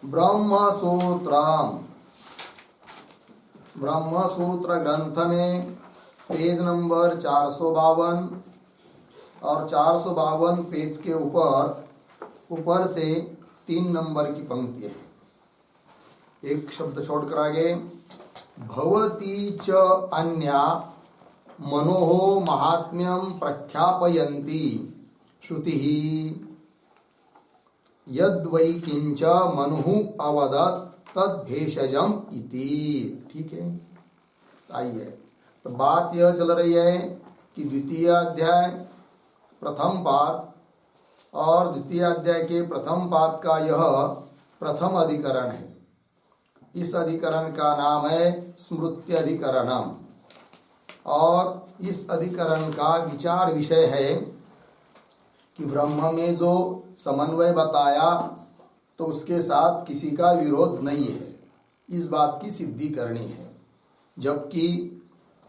ब्रह्मसूत्रम, ब्रह्मसूत्र ग्रंथ में page number 452 और 452 पेज के ऊपर से 3 नंबर की पंक्ति है। एक शब्द छोड़कर आगे, भवती च अन्या मनोः महात्म्यं प्रख्यापयन्ति श्रुतिः यद्वै किंच मनुः अवदत् तद्भेषजम इति। ठीक है, आइए, तो बात यह चल रही है कि द्वितीय अध्याय प्रथम पाद और द्वितीय अध्याय के प्रथम पाद का यह प्रथम अधिकरण है। इस अधिकरण का नाम है स्मृत्यधिकरणम और इस अधिकरण का विचार विषय है कि ब्रह्म में जो समन्वय बताया तो उसके साथ किसी का विरोध नहीं है, इस बात की सिद्धि करनी है। जबकि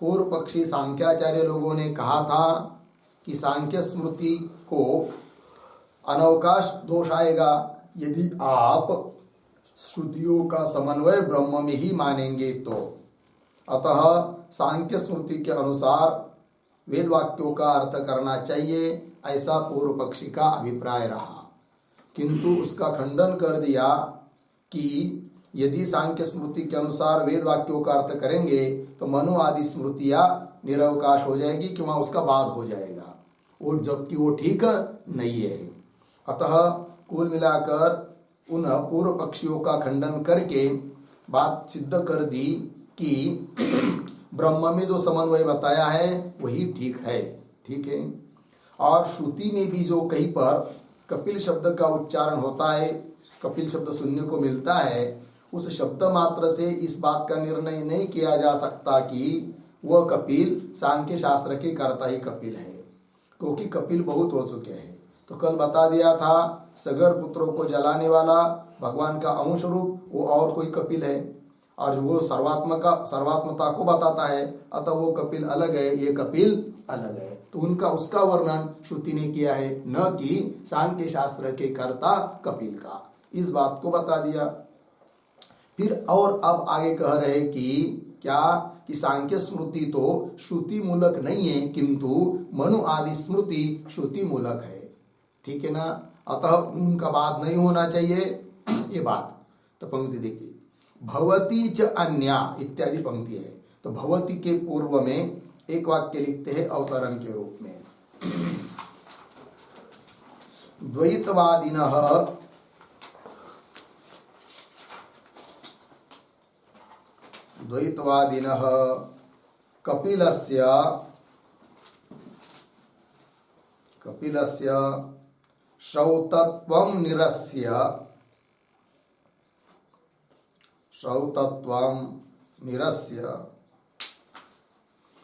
पूर्व पक्षी सांख्याचार्य लोगों ने कहा था कि सांख्य स्मृति को अनवकाश दोष आएगा यदि आप श्रुतियों का समन्वय ब्रह्म में ही मानेंगे तो। अतः सांख्य स्मृति के अनुसार वेद वाक्यों का अर्थ करना चाहिए, ऐसा पूर्व पक्षी का अभिप्राय रहा। किंतु उसका खंडन कर दिया कि यदि सांख्य स्मृति के अनुसार वेद वाक्यों का अर्थ करेंगे तो मनु आदि स्मृतियां निरवकाश हो जाएगी कि वहां उसका बाद हो जाएगा, और जबकि वो ठीक नहीं है। अतः कुल मिलाकर उन पूर्व पक्षियों का खंडन करके बात सिद्ध कर दी कि ब्रह्म में जो समन्वय बताया है वही ठीक है। ठीक है, और श्रुति में भी जो कहीं पर कपिल शब्द का उच्चारण होता है, कपिल शब्द सुनने को मिलता है, उस शब्द मात्र से इस बात का निर्णय नहीं किया जा सकता कि वह कपिल सांख्य शास्त्र के कर्ता ही कपिल है, क्योंकि कपिल बहुत हो चुके हैं। तो कल बता दिया था सगर पुत्रों को जलाने वाला भगवान का अंश रूप वो और कोई कपिल है, और वो सर्वात्मता को बताता है, अतः वो कपिल अलग है, ये कपिल अलग है। तो उनका उसका वर्णन श्रुति ने किया है, न कि सांख्य शास्त्र के कर्ता कपिल का। इस बात को बता दिया। फिर और अब आगे कह रहे कि क्या कि सांख्य स्मृति तो श्रुति मूलक नहीं है, किंतु मनु आदि स्मृति श्रुति मूलक है। ठीक है ना, अतः उनका बात नहीं होना चाहिए ये बात। तो पंक्ति देखिए, भवती च अन्या इत्यादि पंक्ति है। तो भवती के पूर्व में एक वाक्य लिखते हैं अवतरण के रूप में, द्वैतवादिनः कपिलस्य श्रौतत्वं निरस्य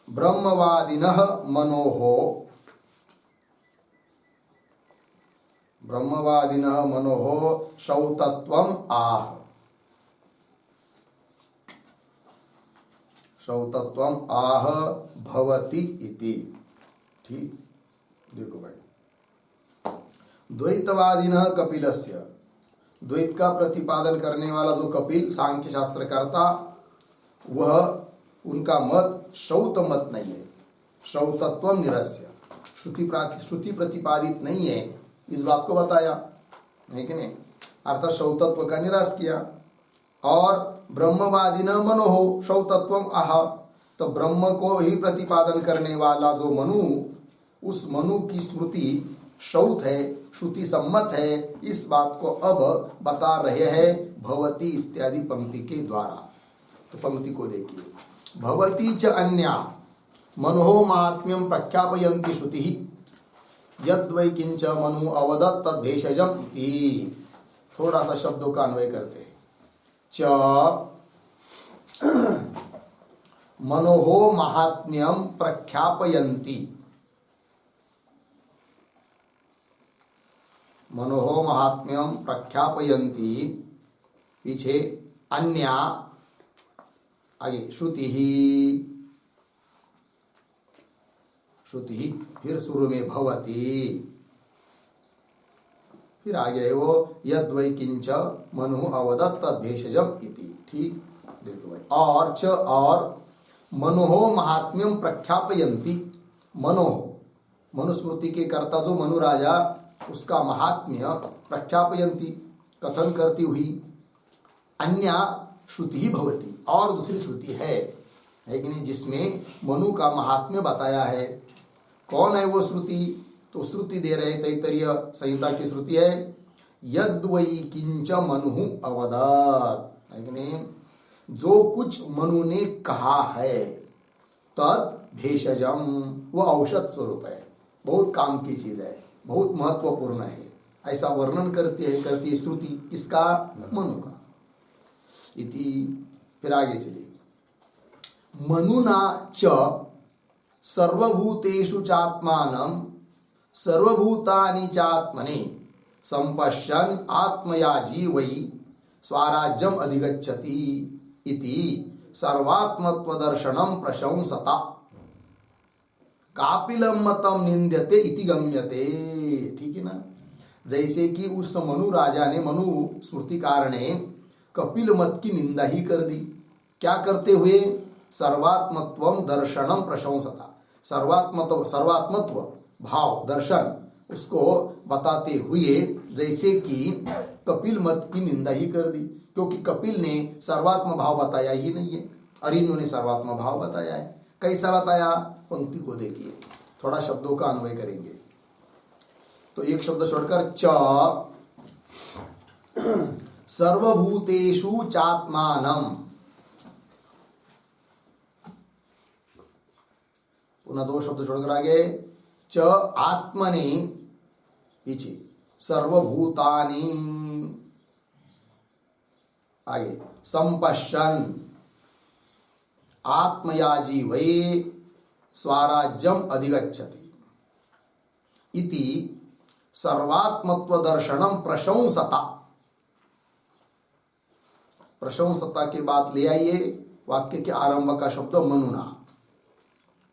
ब्रह्मवादिनः मनोः श्रौतत्वम् आह भवति इति। ठीक, देखो भाई, द्वैतवादिनः कपिलस्य, द्वैत का प्रतिपादन करने वाला जो कपिल सांख्य शास्त्र करता, वह उनका मत श्रौत मत नहीं है, श्रौतत्वम निरस्य, श्रुति प्रतिपादित नहीं है, इस बात को बताया है कि नहीं, अर्थात श्रौतत्व का निराश किया। और ब्रह्मवादी न मनोः श्रौतत्वम आह, तो ब्रह्म को ही प्रतिपादन करने वाला जो मनु, उस मनु की स्मृति श्रौत है, श्रुति सम्मत है, इस बात को अब बता रहे हैं भवती इत्यादि पंक्ति के द्वारा। तो पंक्ति को देखिए, भवती च अन्या मनोः महात्म्यं प्रख्यापयन्ति श्रुतिः यद्वै किंच मनु अवदत् तद्भेषजम् इति। थोड़ा सा शब्दों का अन्वय करते हैं। च मनोः महात्म्यं प्रख्यापयन्ति, मनोः महात्म्यं प्रख्यापयन्ति, पीछे अन्या, आगे श्रुति ही, फिर शुरू में भवती, फिर आगे है वो यद वै किंच मनु अवदत् तद भेषजम इति। ठीक, देखो भाई, और च और मनोहो महात्म्यम प्रख्यापयन्ति। मनुस्मृति के कर्ता जो मनु राजा, उसका महात्म्य प्रख्यापयन्ति कथन करती हुई, अन्या श्रुति ही भवती, और दूसरी श्रुति है कि नहीं, जिसमें मनु का महात्म्य बताया है। कौन है वो श्रुति? तो श्रुति दे रहे तैत्तरीय संहिता की श्रुति है, यद वै किंच मनु अवदत्, है कि नहीं, जो कुछ मनु ने कहा है, तद भेषजम, वो औषध स्वरूप है, बहुत काम की चीज है, बहुत महत्वपूर्ण है, ऐसा वर्णन करती है श्रुति। किसका? मनु का। इति, फिर आगे चलिए, मनुना च सर्वभूतेषु चात्मानं सर्वभूतानि चात्मने संपश्यन् आत्मयाजी वै स्वराज्यम अधिगच्छति इति सर्वात्मत्व दर्शनम प्रशंसता कापिलम मतम निंद्यते इति गम्यते। ठीक है ना, जैसे कि उस मनु राजा ने, मनु स्मृतिकार ने कपिल मत की निंदा ही कर दी। क्या करते हुए? सर्वात्मत्वम दर्शनम प्रशंसता, सर्वात्मत्व भाव दर्शन उसको बताते हुए, जैसे कि कपिल मत की निंदा ही कर दी, क्योंकि कपिल ने सर्वात्म भाव बताया ही नहीं है और इन्होंने सर्वात्म भाव बताया है। कैसा बताया? पंक्ति को देखिए, थोड़ा शब्दों का अन्वय करेंगे। तो एक शब्द छोड़कर, च सर्वभूतेषु चात्मानं, पुनः दो शब्द छोड़कर आगे, च आत्मनि, पीछे सर्वभूतानि, आगे संपश्यन् आत्मयाजी वै स्वराज्यम अधिगच्छति इति सर्वात्मत्व दर्शनम प्रशंसता। प्रशंसता के बाद ले आइए वाक्य के आरंभ का शब्द मनुना,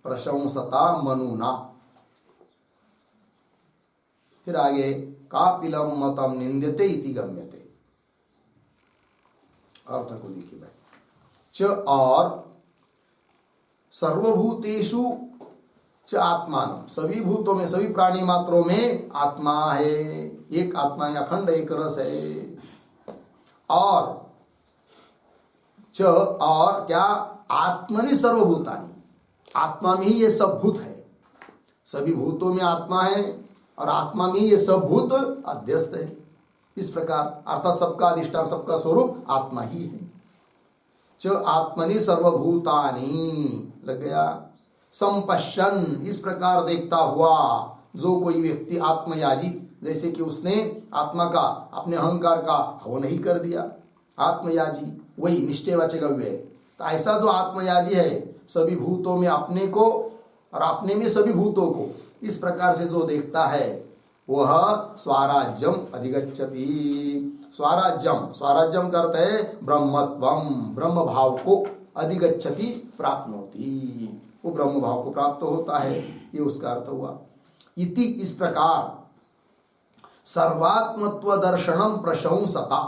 प्रशंसता मनुना। फिर आगे, कापिलम मतम निंद्यते इति गम्यते। अर्थ को देखिए भाई, च और सर्वभूतेषु च आत्मान, सभी भूतों में, सभी प्राणी मात्रों में आत्मा है, एक आत्मा है, अखंड एक रस है। और च और क्या? आत्मनि सर्वभूतानि, आत्मा में ही ये सब भूत है, सभी भूतों में आत्मा है और आत्मा में ही ये सब भूत अध्यस्त है। इस प्रकार अर्थात सबका अधिष्ठान, सबका स्वरूप आत्मा ही है। च आत्मनि सर्वभूतानि, लग गया। संपश्यन, इस प्रकार देखता हुआ, जो कोई व्यक्ति आत्मयाजी, जैसे कि उसने आत्मा का, अपने अहंकार का हवन नहीं कर दिया, आत्मयाजी वही निश्चयवाचक अव्यय है। तो ऐसा जो आत्मयाजी है, सभी भूतों में अपने को और अपने में सभी भूतों को इस प्रकार से जो देखता है, वह स्वराज्यम अधिगच्छति। स्वराज्यम, स्वराज्यम का अर्थ है ब्रह्मत्वम, ब्रह्म भाव को, अधिगच्छति प्राप्नोति, वो ब्रह्म भाव को प्राप्त होता है, ये उसका अर्थ हुआ। इति, इस प्रकार सर्वात्मत्व दर्शनम प्रशंसता,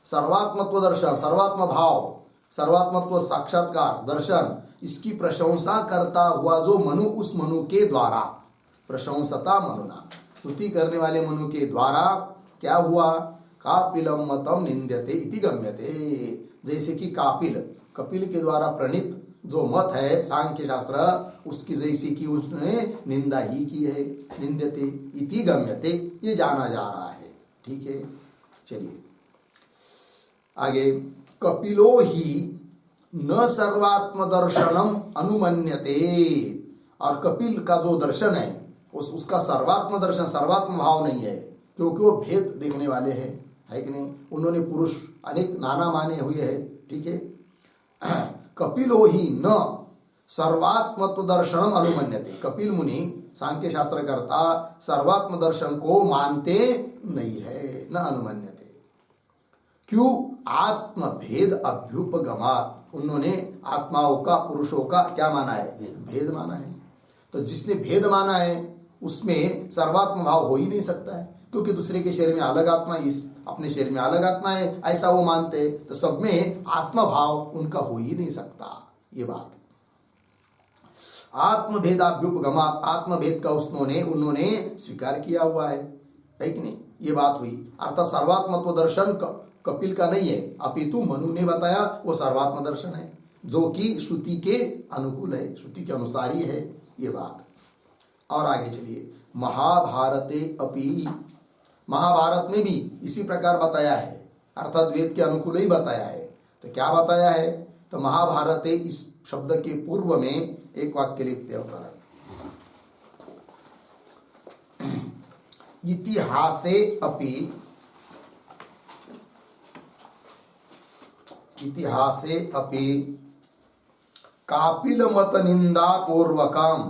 सर्वात्मत्व दर्शन, सर्वात्म भाव, सर्वात्मत्व साक्षात्कार दर्शन, इसकी प्रशंसा करता हुआ जो मनु, उस मनु के द्वारा, प्रशंसता मनुना, स्तुति करने वाले मनु के द्वारा क्या हुआ? कापिलम मतम निंद्यते इति गम्यते, जैसे कि कापिल, कपिल के द्वारा प्रणीत जो मत है सांख्य शास्त्र, उसकी जैसे कि उसने निंदा ही की है, निंद्यते इति गम्यते, ये जाना जा रहा है। ठीक है, चलिए आगे, कपिलो ही न सर्वात्म दर्शनम अनुमन्यते, और कपिल का जो दर्शन है उसका सर्वात्म दर्शन, सर्वात्म भाव नहीं है, क्योंकि वो भेद देखने वाले हैं, है कि नहीं, उन्होंने पुरुष अनेक नाना माने हुए हैं। ठीक है, कपिलो ही न सर्वात्मत्व दर्शनम अनुमन्यते, कपिल मुनि सांख्य शास्त्र करता सर्वात्म दर्शन को मानते नहीं है, न अनुमन्यते। क्यों? आत्म भेद अभ्युपगमात, उन्होंने आत्माओं का, पुरुषों का क्या माना है? भेद माना है। तो जिसने भेद माना है उसमें सर्वात्म भाव हो ही नहीं सकता है, क्योंकि दूसरे के शरीर में अलग आत्मा, इस अपने शरीर में अलग आत्मा है, ऐसा वो मानते, तो सब में आत्मा भाव उनका हो ही नहीं सकता। ये बात आत्मभेदाभ्युपगमात, आत्मभेद का उन्होंने स्वीकार किया हुआ है कि नहीं? ये बात हुई। अर्थात सर्वात्मत्व दर्शन कपिल का नहीं है, अपितु मनु ने बताया वो सर्वात्म दर्शन है, जो कि श्रुति के अनुकूल है, श्रुति के अनुसार ही है ये बात। और आगे चलिए, महाभारते अपि, महाभारत में भी इसी प्रकार बताया है, अर्थात वेद के अनुकूल ही बताया है। तो क्या बताया है? तो महाभारते इस शब्द के पूर्व में एक वाक्य लिखते हैं, इतिहासे अपि, इतिहासे अपि कापिल मत निंदा पूर्वकम,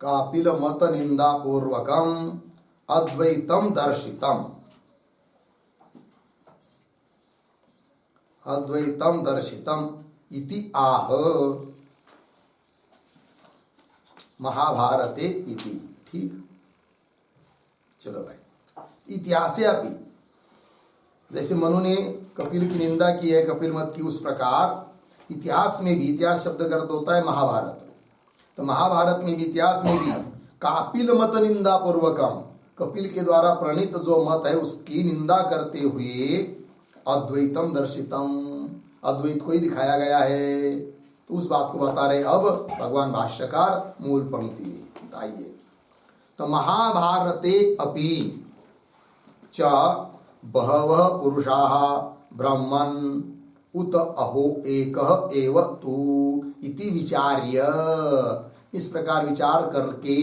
कापिल मत निंदा पूर्वकम अद्वैतम दर्शितम, अद्वैतम दर्शितम इति आह महाभारते इति। ठीक, चलो भाई, इतिहासे अपि, जैसे मनु ने कपिल की निंदा की है, कपिल मत की, उस प्रकार इतिहास में भी, इतिहास शब्द का अर्थ होता है महाभारत, तो महाभारत में भी, इतिहास में भी कापिल मत निंदा पूर्वकम, कपिल के द्वारा प्रणीत जो मत है उसकी निंदा करते हुए अद्वैतम दर्शितम, अद्वैत को ही दिखाया गया है। तो उस बात को बता रहे अब भगवान भाष्यकार मूल पंक्ति में। आइए, तो महाभारते अपि च बहवः पुरुषाः ब्रह्मन् उत अहो एकः एव तु इति विचार्य, इस प्रकार विचार करके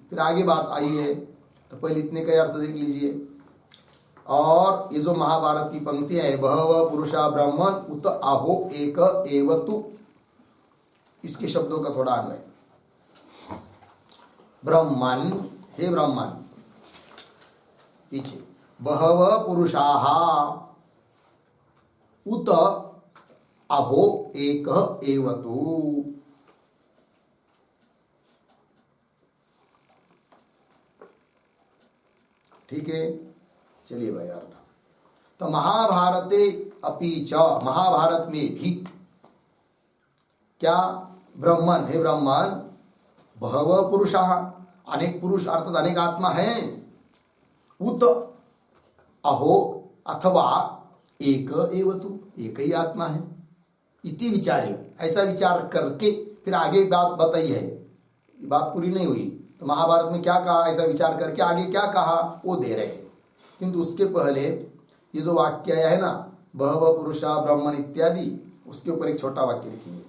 फिर आगे बात आई है। तो पहले इतने का अर्थ देख लीजिए। और ये जो महाभारत की पंक्तियां है, बहवः पुरुषा ब्रह्मन् उत अहो एक एव तु, इसके शब्दों का थोड़ा अन्वय, ब्रह्मन्, हे ब्रह्मन्, पीछे बहवः पुरुषाः उत अहो एकः एव तु, ठीक है। चलिए भाई अर्थ, तो महाभारते अपि च, महाभारत में भी क्या, ब्रह्मन, हे ब्रह्मन, बहवः पुरुषाः, अनेक पुरुष अर्थात अनेक आत्मा है, उत अहो अथवा एक एव तु, एक ही आत्मा है, इति विचार्य, ऐसा विचार करके फिर आगे बात बताई है। बात पूरी नहीं हुई, तो महाभारत में क्या कहा, ऐसा विचार करके आगे क्या कहा वो दे रहे हैं। किंतु उसके पहले ये जो वाक्य आया है ना, बहवः पुरुषा ब्रह्मन इत्यादि, उसके ऊपर एक छोटा वाक्य लिखेंगे।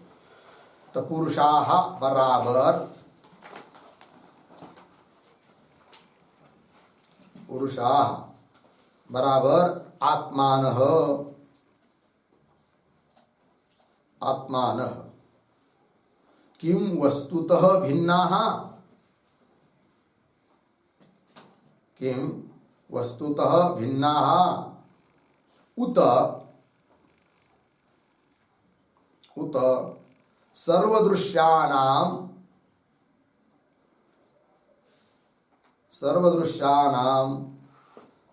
तो पुरुषाः बराबर, पुरुषाः बराबर आत्मानः, आत्मानः किम वस्तुतः भिन्नाः, किम वस्तुतः भिन्नाः उत उत सर्वदृश्यानां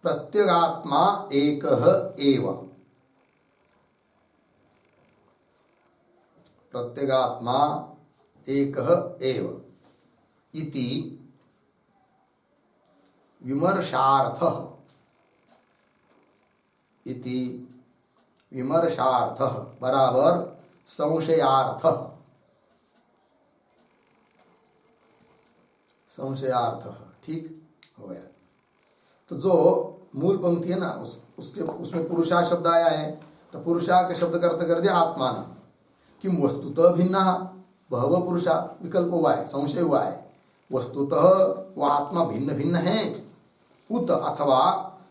प्रत्यगात्मा एकः एव, प्रत्यगात्मा एकः एव इति विमर्शार्थः, इति विमर्शार्थः बराबर संशयार्थः, संशयार्थः, ठीक हो गया। तो जो मूल पंक्ति है ना, उसमें पुरुषा शब्द आया है, तो पुरुषा का शब्द का अर्थ कर दिया आत्मान, किम वस्तुतः भिन्ना, बहवः पुरुषा विकल्प हुआ है, संशय हुआ है, वस्तुतः वह आत्मा भिन्न भिन्न है, उत अथवा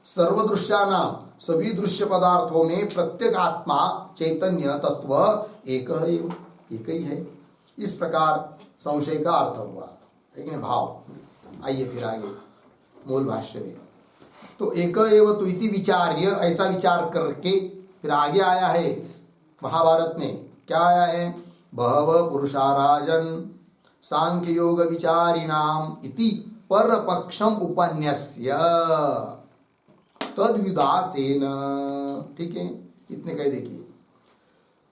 सर्वदृश्यानाम, सभी दृश्य पदार्थों में प्रत्येक आत्मा चैतन्य तत्व एक ही है। इस प्रकार संशय का अर्थ हुआ, लेकिन भाव। आइए फिर आगे मूल भाष्य में, तो एक एव तु इति विचार्य, ऐसा विचार करके फिर आगे आया है महाभारत में, क्या आया है, बहवः पुरुषा राजन सांख्य योग विचारिणाम इति परपक्षम उपन्यस्य तद्विदासेन। ठीक है, इतने कह देखिए।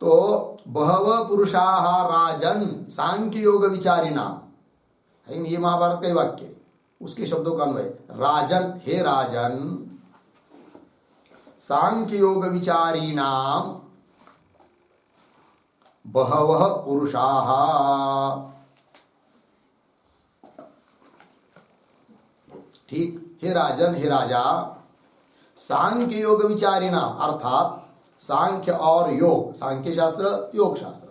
तो बहव पुरुषाः राजन सांख्य योग विचारिणाम है, ये महाभारत का ही वाक्य है, उसके शब्दों का अन्वय। राजन, हे राजन, सांख्य योग विचारिणाम बहवः पुरुषाः। ठीक, हे राजन, हे राजा, सांख्य योग विचारिणा अर्थात सांख्य और योग, सांख्य शास्त्र योग शास्त्र,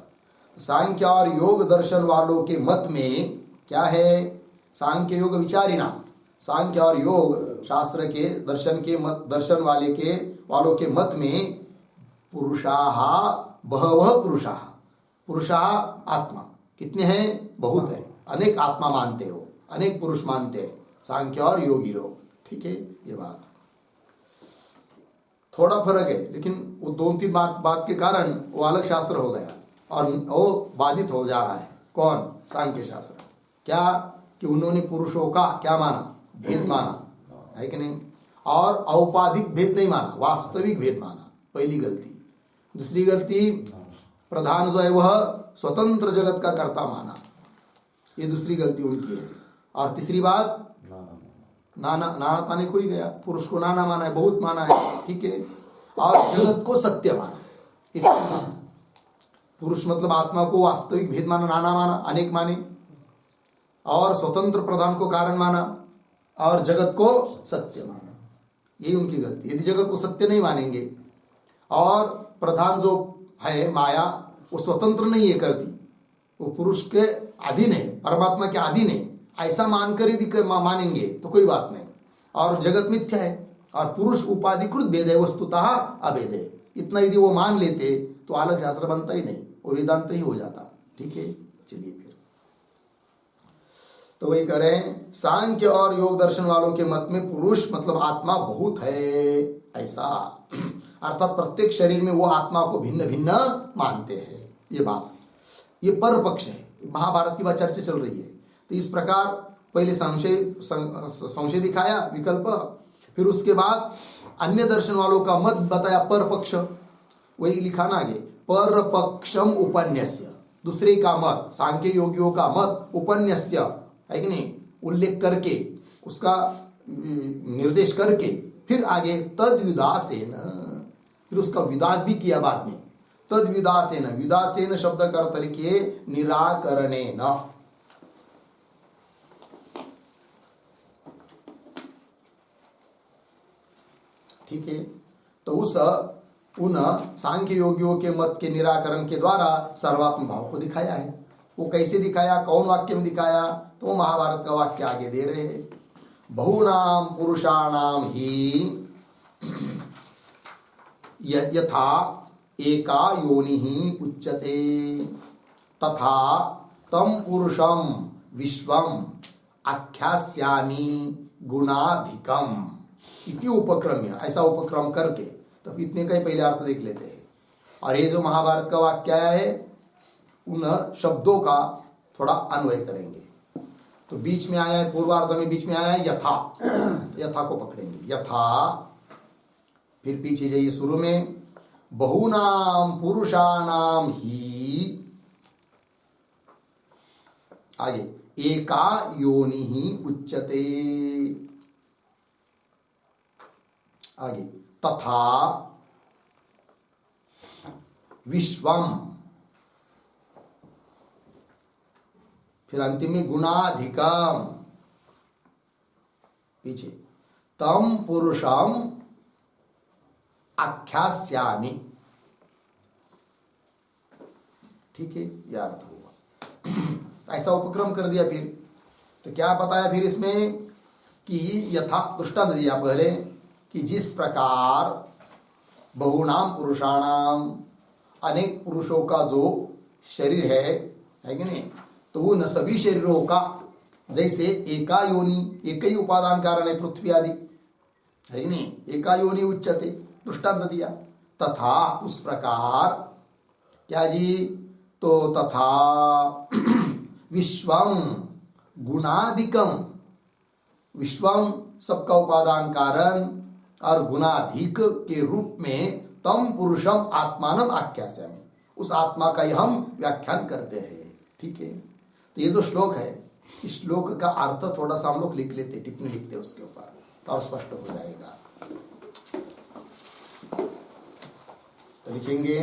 सांख्य और योग दर्शन वालों के मत में क्या है? सांख्य योग विचारिणा, सांख्य और योग शास्त्र के दर्शन के मत, दर्शन वालों के मत में पुरुषाः बहवः पुरुषाः, पुरुषाः आत्मा कितने हैं? बहुत है, अनेक आत्मा मानते हो, अनेक पुरुष मानते हैं सांख्य और योगी लोग। ठीक है, ये बात थोड़ा फर्क है, लेकिन वो 2-3 बात के कारण वो अलग शास्त्र हो गया और वो बाधित हो जा रहा है। कौन? सांख्य शास्त्र। क्या कि उन्होंने पुरुषों का क्या माना? भेद माना है कि नहीं, और औपाधिक भेद नहीं माना, वास्तविक भेद माना, पहली गलती। दूसरी गलती, प्रधान जो है वह स्वतंत्र जगत का कर्ता माना, ये दूसरी गलती उनकी है। और तीसरी बात, नाना पाने को ही गया, पुरुष को नाना माना है, बहुत माना है। ठीक है, और जगत को सत्य माना, इतनी बात। पुरुष मतलब आत्मा को वास्तविक भेद माना, नाना माना, अनेक माने, और स्वतंत्र प्रधान को कारण माना, और जगत को सत्य माना, यही उनकी गलती। यदि जगत को सत्य नहीं मानेंगे और प्रधान जो है माया वो स्वतंत्र नहीं है करती, वो पुरुष के अधीन है, परमात्मा के अधीन है, ऐसा मानकर यदि मानेंगे तो कोई बात नहीं, और जगत मिथ्या है और पुरुष उपाधिकृत भेद है, वस्तुतः अभेद है, इतना यदि वो मान लेते तो अलग शास्त्र बनता ही नहीं, वो वेदांत ही हो जाता। ठीक है, चलिए फिर तो वही करें, सांख्य और योग दर्शन वालों के मत में पुरुष मतलब आत्मा बहुत है, ऐसा अर्थात प्रत्येक शरीर में वो आत्मा को भिन्न भिन्न मानते हैं। ये बात, ये पर पक्ष है, महाभारत की बात चर्चा चल रही है। तो इस प्रकार पहले संशय दिखाया, विकल्प, फिर उसके बाद अन्य दर्शन वालों का मत बताया, पर पक्ष, वही लिखा ना आगे, पर पक्षम उपन्यस्य, दूसरे का मत, सांख्य योगियों का मत, उपन्यस्य है कि नहीं, उल्लेख करके, उसका निर्देश करके, फिर आगे तद्विदासेन, फिर उसका विदास भी किया बाद में, तद्विदासेन, विदासेन शब्द का अर्थ लिखिए निराकरणेन। ठीक है, तो उन सांख्य योगियों के मत के निराकरण के द्वारा सर्वात्म भाव को दिखाया है। वो कैसे दिखाया, कौन वाक्य में दिखाया, तो महाभारत का वाक्य आगे दे रहे हैं। बहुनाम पुरुषाणाम ही यथा एका योनि उच्यते तथा तम पुरुषम विश्वम आख्यास्यामि गुणाधिकम इति उपक्रम्य, ऐसा उपक्रम करके, तो इतने का ही पहले अर्थ देख लेते हैं। और ये जो महाभारत का वाक्य आया है उन शब्दों का थोड़ा अन्वय करेंगे। तो बीच में आया है, पूर्वार्ध में बीच में आया है यथा, यथा को पकड़ेंगे, यथा, फिर पीछे जाइए शुरू में, बहुनाम पुरुषाणाम ही, आगे एका योनि ही उच्यते, आगे तथा विश्वम, फिर अंतिम में गुणाधिकम, पीछे तम पुरुषम आख्यास्यामि। ठीक है, यह अर्थ हुआ। ऐसा उपक्रम कर दिया। फिर तो क्या बताया फिर इसमें कि यथा दृष्टांत दिया पहले कि जिस प्रकार बहुनाम पुरुषाणाम, अनेक पुरुषों का जो शरीर है कि नहीं, तो उन सभी शरीरों का जैसे एका योनि, एक ही उपादान कारण है पृथ्वी आदि है कि नहीं, एका योनि उच्यते, दृष्टांत दिया। तथा उस प्रकार क्या जी, तो तथा विश्वम गुणाधिकम, विश्वम सबका उपादान कारण और गुणाधिक के रूप में तम पुरुषम आत्मानम आख्यास्यामि, उस आत्मा का ही हम व्याख्यान करते हैं। ठीक है, तो ये जो श्लोक है, इस श्लोक का अर्थ थोड़ा सा हम लोग लिख लेते, टिप्पणी लिखते उसके ऊपर, तो और स्पष्ट हो जाएगा। तो लिखेंगे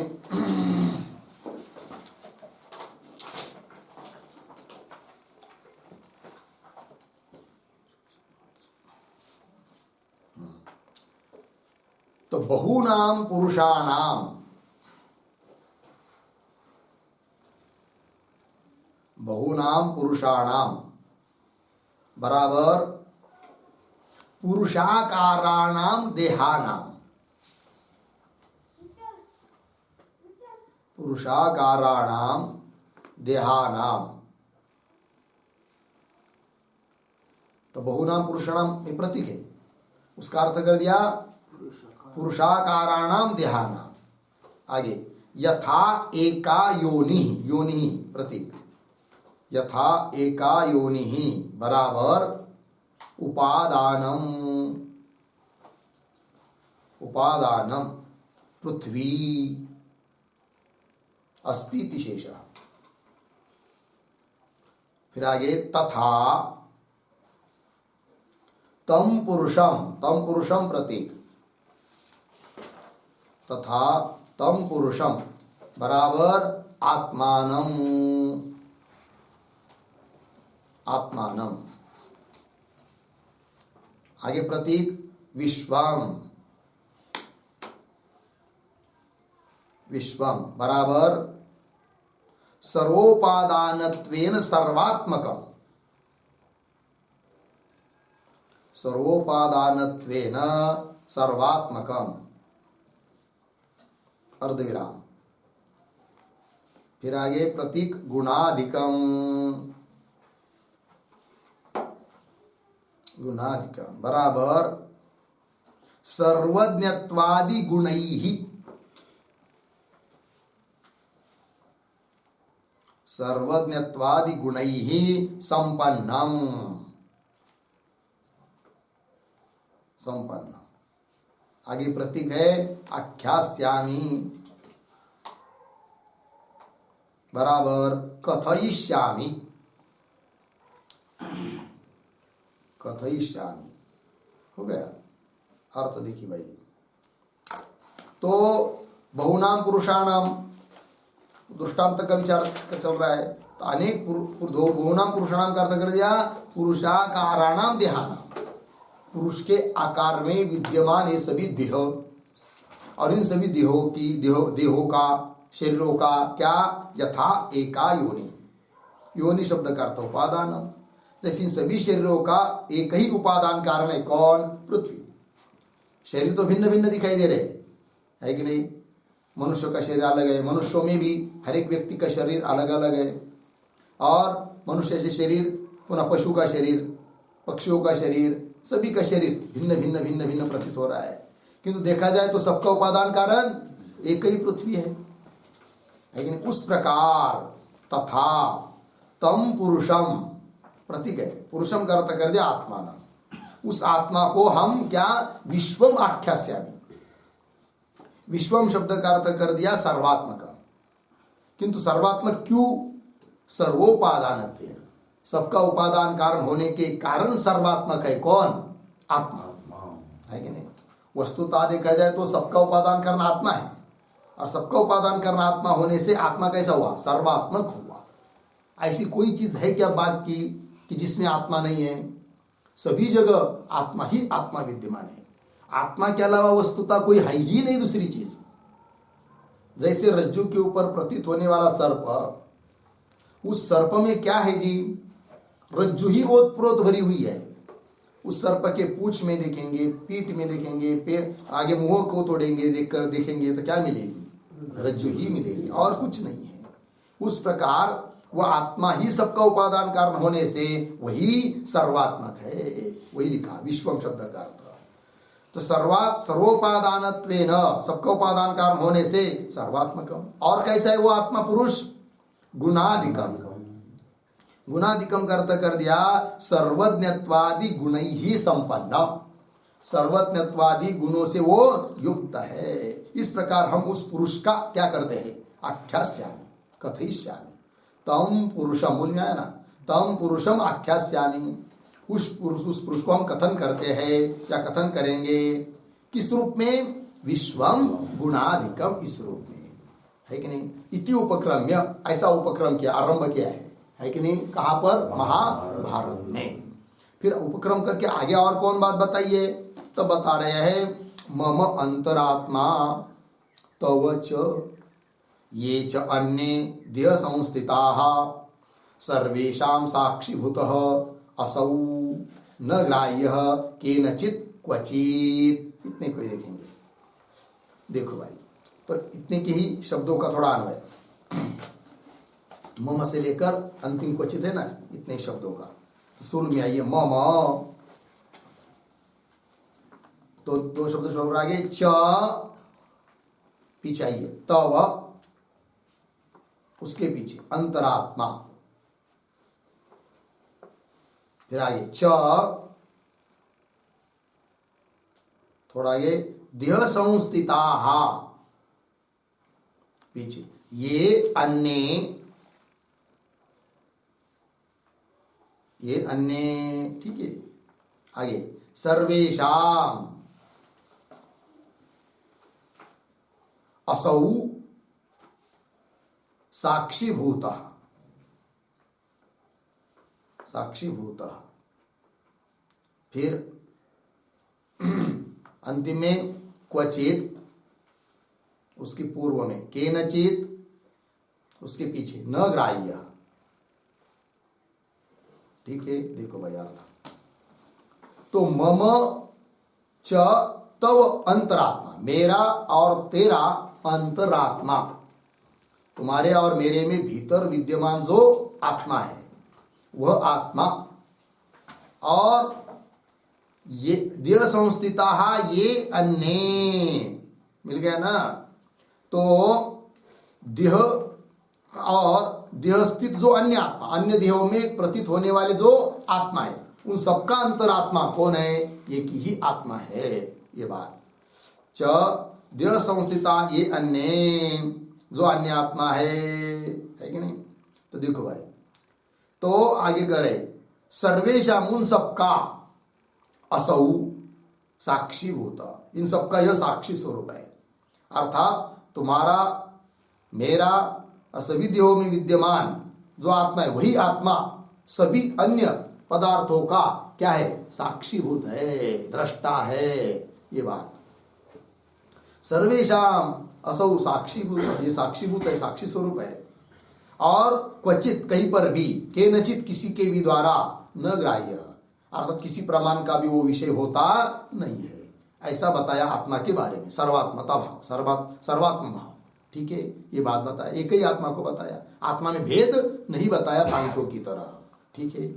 तो बहुनाम पुरुषाणाम, बहुनाम पुरुषाणाम बराबर पुरुषाकाराणाम देहानाम, पुरुषाकाराणाम देहानाम। तो बहुनाम पुरुषाणाम ये प्रतीक है, उसका अर्थ कर दिया पुरुषाकाराणाम देहानाम। आगे यथा एका योनि, योनि प्रतीक, यथा एका योनि बराबर उपादानम, उपादानम पृथ्वी अस्ति इति शेषः। फिर आगे तथा तम पुरुषम, तम पुरुषम प्रतीक, तथा तम पुरुषम बराबर आत्मानम, आत्मानम। आगे प्रतीक विश्वम, विश्वम बराबर सर्वोपादानत्वेन सर्वात्मकम, सर्वोपादानत्वेन सर्वात्मकम अर्धविराम। फिर आगे प्रतीक गुणाधिकम, गुणाधिकम बराबर सर्वज्ञत्वादि गुणैः, सर्वज्ञत्वादि गुणैः संपन्नम, संपन्न। आगे प्रतीक है आख्यास्यामि बराबर कथयिष्यामि, कथयिष्यामि हो गया। अर्थ देखिए भाई, तो बहुनाम पुरुषाणाम दृष्टांत का विचार चल रहा है, तो अनेक बहुनाम पुरुषाणाम का अर्थ कर दिया पुरुषाकाराणाम देहानाम, पुरुष के आकार में विद्यमान ये सभी देह, और इन सभी देहों की देहों का, शरीरों का क्या, यथा एका योनि, योनि शब्द का अर्थ उपादान, जैसे इन सभी शरीरों का एक ही उपादान कारण है, कौन, पृथ्वी। शरीर तो भिन्न भिन्न दिखाई दे रहे है कि नहीं, मनुष्य का शरीर अलग है, मनुष्यों में भी हर एक व्यक्ति का शरीर अलग अलग है, और मनुष्य से शरीर, पुनः पशु का शरीर, पक्षियों का शरीर, सभी का शरीर भिन्न भिन्न भिन्न भिन्न प्रतीत हो रहा है, किंतु देखा जाए तो सबका उपादान कारण एक ही पृथ्वी है। लेकिन उस प्रकार तथा तम पुरुषम प्रतीक है, पुरुषम का अर्थ कर दिया आत्मान, उस आत्मा को हम क्या विश्वम आख्यास्यामि, विश्वम शब्द का अर्थ कर दिया सर्वात्मक, किंतु सर्वात्मक क्यों, सर्वोपादानत्वेन, सबका उपादान कारण होने के कारण सर्वात्मक है, कौन, आत्मा है कि नहीं। वस्तुतः देखा जाए तो सबका उपादान करना आत्मा है, और सबका उपादान करना आत्मा होने से आत्मा कैसा हुआ, सर्वात्मक हुआ। ऐसी कोई चीज है क्या बात की कि जिसमें आत्मा नहीं है, सभी जगह आत्मा ही आत्मा विद्यमान है, आत्मा के अलावा वस्तुतः कोई है ही नहीं दूसरी चीज। जैसे रज्जु के ऊपर प्रतीत होने वाला सर्प, उस सर्प में क्या है जी, रज्जु ही ओतप्रोत भरी हुई है। उस सर्प के पूंछ में देखेंगे, पीठ में देखेंगे, पैर आगे मुंह को तोड़ेंगे, देखकर देखेंगे तो क्या मिलेगी, रज्जु ही मिलेगी, और कुछ नहीं है। उस प्रकार वह आत्मा ही सबका उपादान कारण होने से वही सर्वात्मक है, वही लिखा विश्वम शब्द का अर्थ। तो सर्वोपादानत्वेन, सबका उपादान कारण होने से सर्वात्मकम। और कैसा है वो आत्मा पुरुष, गुणाधिकम, गुणाधिकम कर दिया सर्वज्ञत्वादि गुण ही संपन्न, सर्वज्ञत्वादि गुणों से वो युक्त है। इस प्रकार हम उस पुरुष का क्या करते हैं, आख्यास्यामि कथयिष्यामि, तम पुरुषम, बोल में आया ना, तम पुरुषम आख्यास्यामि, उस पुरुष को हम कथन करते हैं, क्या कथन करेंगे, किस रूप में, विश्वम गुणाधिकम, इस रूप में, है कि नहीं। इति उपक्रम्य, ऐसा उपक्रम किया, आरंभ किया है कि नहीं, कहाँ पर, महाभारत में। फिर उपक्रम करके आगे और कौन बात बताइए, तो बता रहे हैं मम अंतरात्मा तव च ये च अन्ये देह संस्थिताः सर्वेषां साक्षीभूतः असौ न ग्राह्यः केनचित् क्वचित्। इतने को देखेंगे, देखो भाई, तो इतने के ही शब्दों का थोड़ा अन्वय, मम से लेकर अंतिम क्वचित है ना, इतने शब्दों का। तो शुरू में आइए मम, तो दो शब्द शुरू आगे, च पीछे आइए तव, उसके पीछे अंतरात्मा, फिर आगे च, थोड़ा आगे देह संस्थिताः, पीछे ये अन्य, ठीक है, आगे सर्वेषां असौ साक्षीभूतः, फिर अंतिम में क्वचित, उसके पूर्व में केनचित, उसके पीछे न ग्राह्य, ठीक है। देखो भाई अर्थ, तो मम च तव अंतरात्मा, मेरा और तेरा अंतरात्मा, तुम्हारे और मेरे में भीतर विद्यमान जो आत्मा है वह आत्मा, और ये देह संस्थिता, ये अन्य, मिल गया ना। तो देह और देह स्थित जो अन्य आत्मा, अन्य देहों में प्रतीत होने वाले जो आत्मा है, उन सबका अंतरात्मा कौन है, एक ही आत्मा है, ये बात। च देह संस्थिता ये अन्य, जो अन्य आत्मा है कि नहीं। तो देखो भाई, तो आगे करे सर्वेषां, उन सबका, असौ साक्षीभूत, इन सबका यह साक्षी स्वरूप है, अर्थात तुम्हारा मेरा सभी देहों में विद्यमान जो आत्मा है वही आत्मा सभी अन्य पदार्थों का क्या है, साक्षीभूत है, दृष्टा है, ये बात। सर्वेषाम असौ साक्षीभूत, ये साक्षीभूत है, साक्षी स्वरूप है। और क्वचित, कहीं पर भी, केनचित, किसी के भी द्वारा, न ग्राह्य, अर्थात किसी प्रमाण का भी वो विषय होता नहीं है, ऐसा बताया आत्मा के बारे में। सर्वात्मता भाव, सर्वात्म भाव, ठीक है, ये बात बताया, एक ही आत्मा को बताया, आत्मा में भेद नहीं बताया सांख्यों की तरह, ठीक है,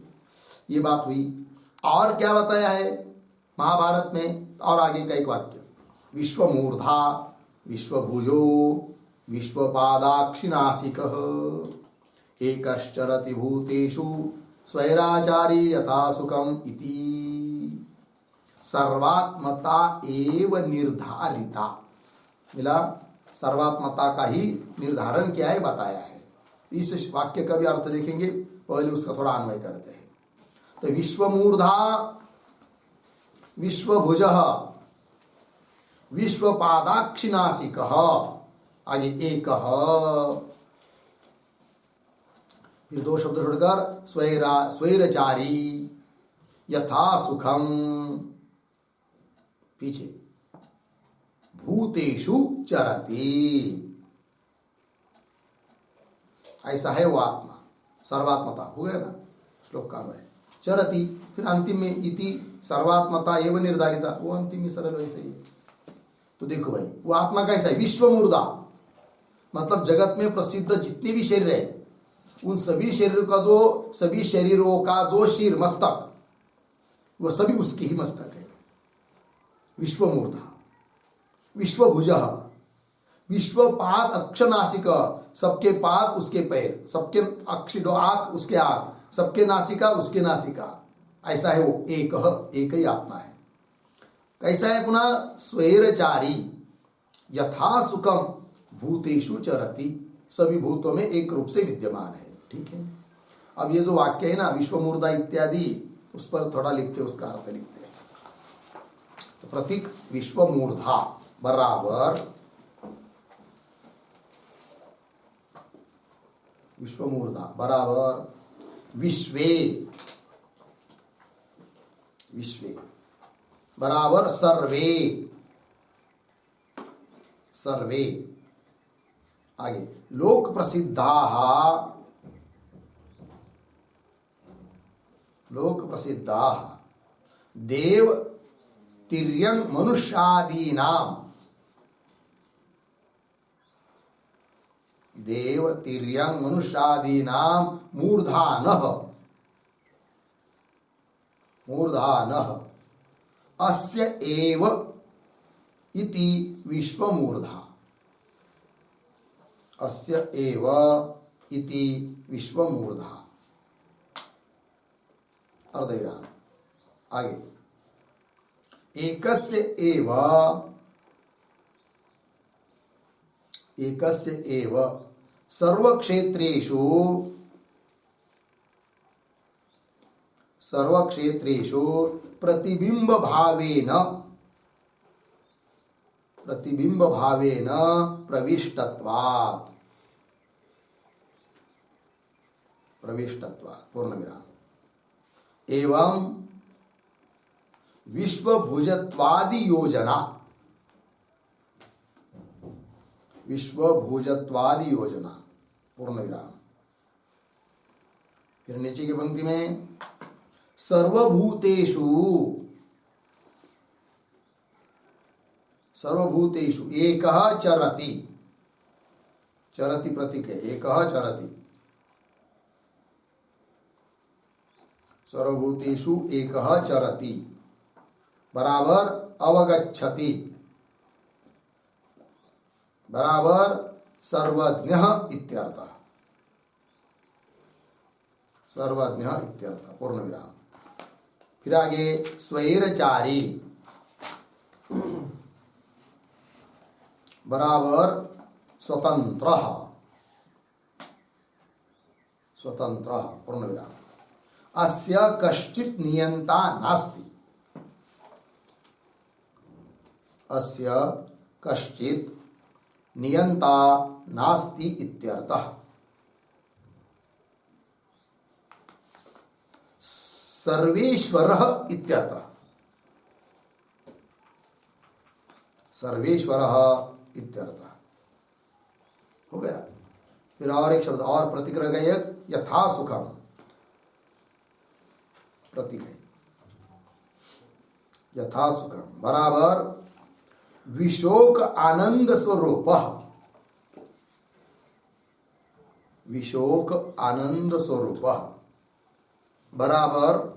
ये बात हुई। और क्या बताया है महाभारत में, और आगे का एक वाक्य, विश्वमूर्धा विश्वभुजो विश्वपादाक्षिनासिकः एकश्चरति भूतेषु स्वैराचारी यथा सुखम इति सर्वात्मता एव निर्धारिता। मिला, सर्वात्मता का ही निर्धारण क्या है बताया है। इस वाक्य का भी अर्थ देखेंगे, पहले उसका थोड़ा अन्वय करते हैं। तो विश्वमूर्धा विश्वभुजः विश्वपादाक्षिनासिकः, आगे एकः, फिर दो शब्द छोड़कर स्वैरचारी यथा सुखम, पीछे भूतेषु चरति, ऐसा है वो आत्मा, सर्वात्मता हो गया ना, श्लोक का अन्वय। चरति, फिर अंतिम में इति सर्वात्मता एवं निर्धारिता, वो अंतिम में सरल वैसे ही। तो देखो भाई, वो आत्मा कैसा है, विश्वमूर्धा, मतलब जगत में प्रसिद्ध जितने भी शरीर है उन सभी शरीरों का जो शीर मस्तक, वह सभी उसके ही मस्तक है। विश्वमूर्धा, विश्वभुजः, विश्वपाद अक्षनासिक, सबके पाद उसके पैर, सबके अक्ष, आंख उसके आंख, सबके नासिका उसके नासिका, ऐसा है वो एक ही आत्मा है। कैसा है पुनः? स्वैरचारी यथा सुखम भूतेषु चरति, सभी भूतों में एक रूप से विद्यमान है। ठीक है, अब ये जो वाक्य है ना विश्वमूर्धा इत्यादि, उस पर थोड़ा लिखते, उसका अर्थ लिखते हैं। तो प्रतीक विश्वमूर्धा बराबर, विश्वमूर्धा बराबर विश्वे, विश्वे बराबर सर्वे, सर्वे आगे लोक प्रसिद्धाः, लोक प्रसिद्धाः देव तिर्यंग मनुष्यादीनां, देव तिर्यंग मनुष्यादीनां मूर्धानः, मूर्धानः अस्य एव इति विश्वमूर्धा, अस्य एव इति विश्वमूर्धा। अर्धविराम आगे एकस्य एव, एकस्य एव सर्वक्षेत्रेषु, सर्वक्षेत्रेषु प्रतिबिंब भावेन, प्रतिबिंब भावेन प्रविष्टत्वात्, प्रविष्टत्वात् पूर्णविराम एवं विश्वभुजत्वादि योजना, विश्वभुजत्वादि योजना पूर्णविराम। फिर नीचे की पंक्ति में सर्वभूतेषु, सर्वभूतेषु एकः चरति, चरति प्रतीक है, एकः चरति, सर्वभूतेषु एकः चरति बराबर अवगच्छति बराबर सर्वज्ञः इत्यर्थः, सर्वज्ञः इत्यर्थः पूर्णविराम। फिर आगे स्वैरचारी बराबर स्वतंत्रः, स्वतंत्रः पूर्णविराम। अस्य कश्चित् नियंता नास्ति, अस्य कश्चित् नियंता नास्ति इत्यर्थः। सर्वेश्वरः इत्यर्थः, सर्वेश्वरः इत्यर्थः हो गया। फिर और एक शब्द और प्रतीक रह गया, यथा सुखम प्रतीक है, यथा सुखम बराबर विशोक आनंद स्वरूप, विशोक आनंद स्वरूप बराबर